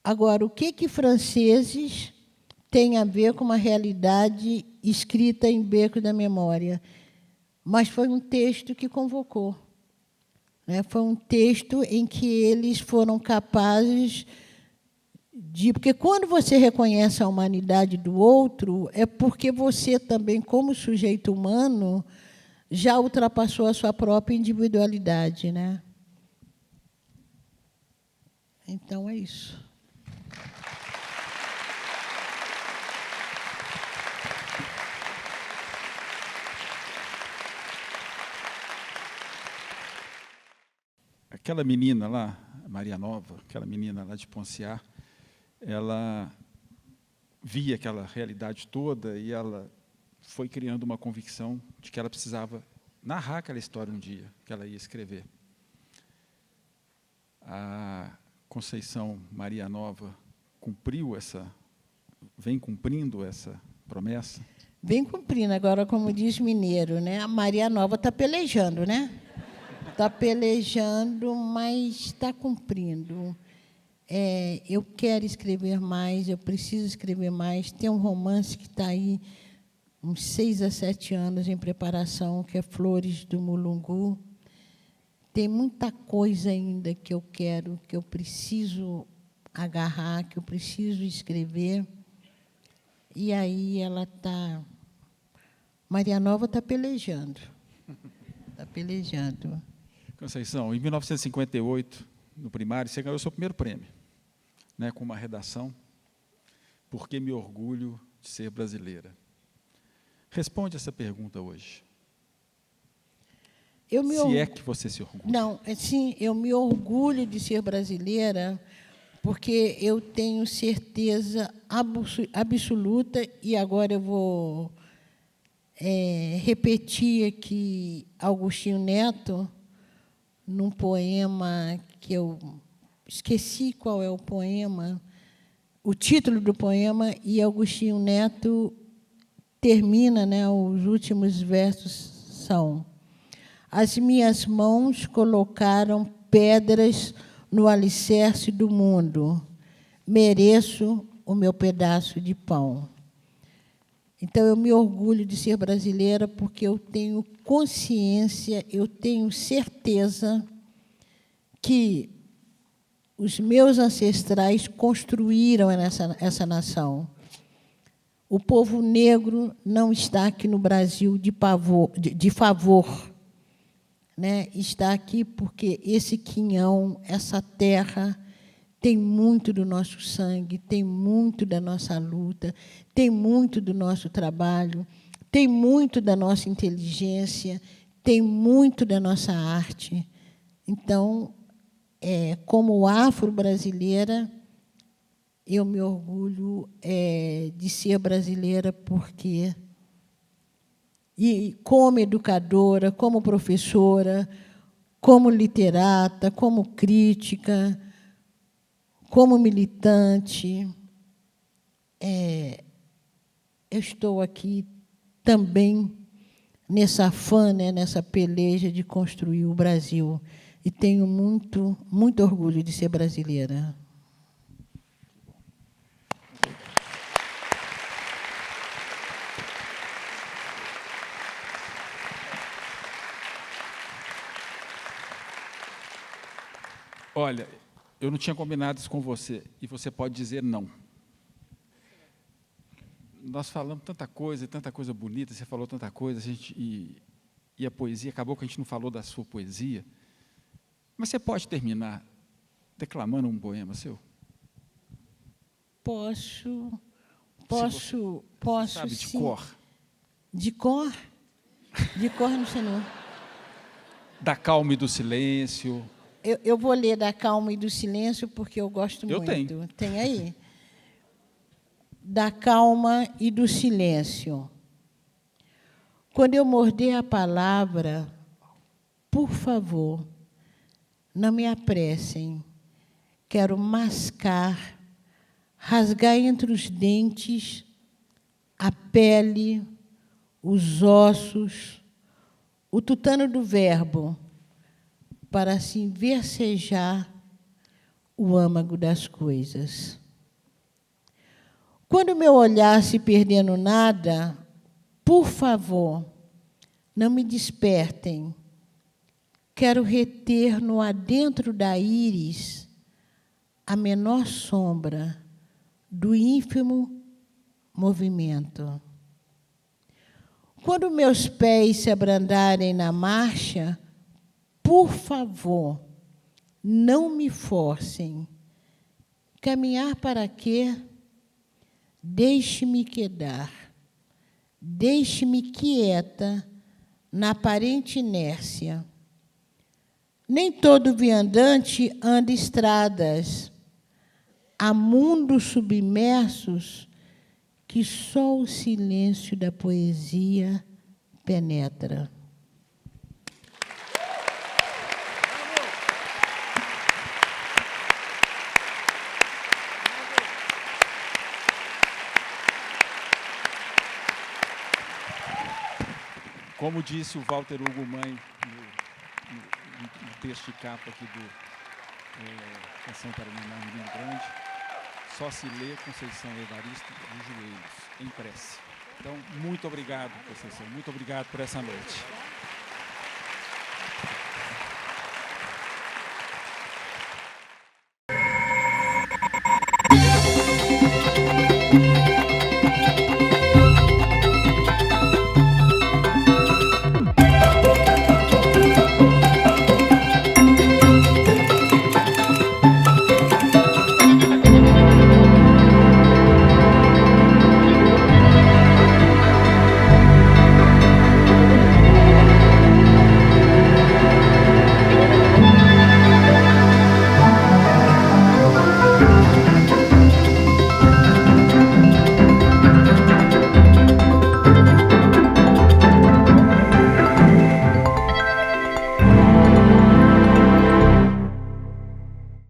Agora, o que franceses têm a ver com uma realidade escrita em Becos da Memória? Mas foi um texto que convocou, né? Foi um texto em que eles foram capazes de... Porque quando você reconhece a humanidade do outro, é porque você também, como sujeito humano, já ultrapassou a sua própria individualidade, né? Então, é isso. Aquela menina lá, Maria Nova, aquela menina lá de Ponciá, ela via aquela realidade toda e ela foi criando uma convicção de que ela precisava narrar aquela história um dia, que ela ia escrever. A Conceição Maria Nova vem cumprindo essa promessa? Vem cumprindo. Agora, como diz mineiro, né? A Maria Nova está pelejando, né? Está pelejando, mas está cumprindo. Eu quero escrever mais, eu preciso escrever mais. Tem um romance que está aí, uns 6 a 7 anos em preparação, que é Flores do Mulungu. Tem muita coisa ainda que eu quero, que eu preciso agarrar, que eu preciso escrever. E aí ela está... Maria Nova está pelejando. Está pelejando. Conceição, em 1958, no primário, você ganhou o seu primeiro prêmio, né, com uma redação, Por que me orgulho de ser brasileira? Responde essa pergunta hoje. Se é que você se orgulha. Não, sim, eu me orgulho de ser brasileira porque eu tenho certeza absoluta, e agora eu vou repetir aqui Agostinho Neto, num poema que eu esqueci qual é o poema, o título do poema, e Agostinho Neto termina, né, os últimos versos são: as minhas mãos colocaram pedras no alicerce do mundo, mereço o meu pedaço de pão. Então, eu me orgulho de ser brasileira porque eu tenho consciência, eu tenho certeza que os meus ancestrais construíram essa nação. O povo negro não está aqui no Brasil de favor, né? Está aqui porque esse quinhão, essa terra, tem muito do nosso sangue, tem muito da nossa luta, tem muito do nosso trabalho, tem muito da nossa inteligência, tem muito da nossa arte. Então, como afro-brasileira, eu me orgulho de ser brasileira porque, e como educadora, como professora, como literata, como crítica, como militante, eu estou aqui também nessa afã, né, nessa peleja de construir o Brasil. E tenho muito, muito orgulho de ser brasileira. Olha, eu não tinha combinado isso com você, e você pode dizer não. Nós falamos tanta coisa bonita, você falou tanta coisa, e a poesia, acabou que a gente não falou da sua poesia, mas você pode terminar declamando um poema seu? Posso, sabe de sim. cor? De cor? De cor não sei não. Da calma e do silêncio. Eu vou ler Da Calma e do Silêncio, porque eu gosto muito. Tenho. Tem aí? Da calma e do silêncio. Quando eu morder a palavra, por favor, não me apressem. Quero mascar, rasgar entre os dentes a pele, os ossos, o tutano do verbo, para assim versejar o âmago das coisas. Quando meu olhar se perder no nada, por favor, não me despertem. Quero reter no adentro da íris a menor sombra do ínfimo movimento. Quando meus pés se abrandarem na marcha, por favor, não me forcem. Caminhar para quê? Deixe-me quedar. Deixe-me quieta na aparente inércia. Nem todo viandante anda estradas. Há mundos submersos que só o silêncio da poesia penetra. Como disse o Walter Hugo Mãe no texto de capa aqui do Canção para um Menino Grande, só se lê Conceição Evaristo de joelhos, em prece. Então, muito obrigado, Conceição, muito obrigado por essa noite.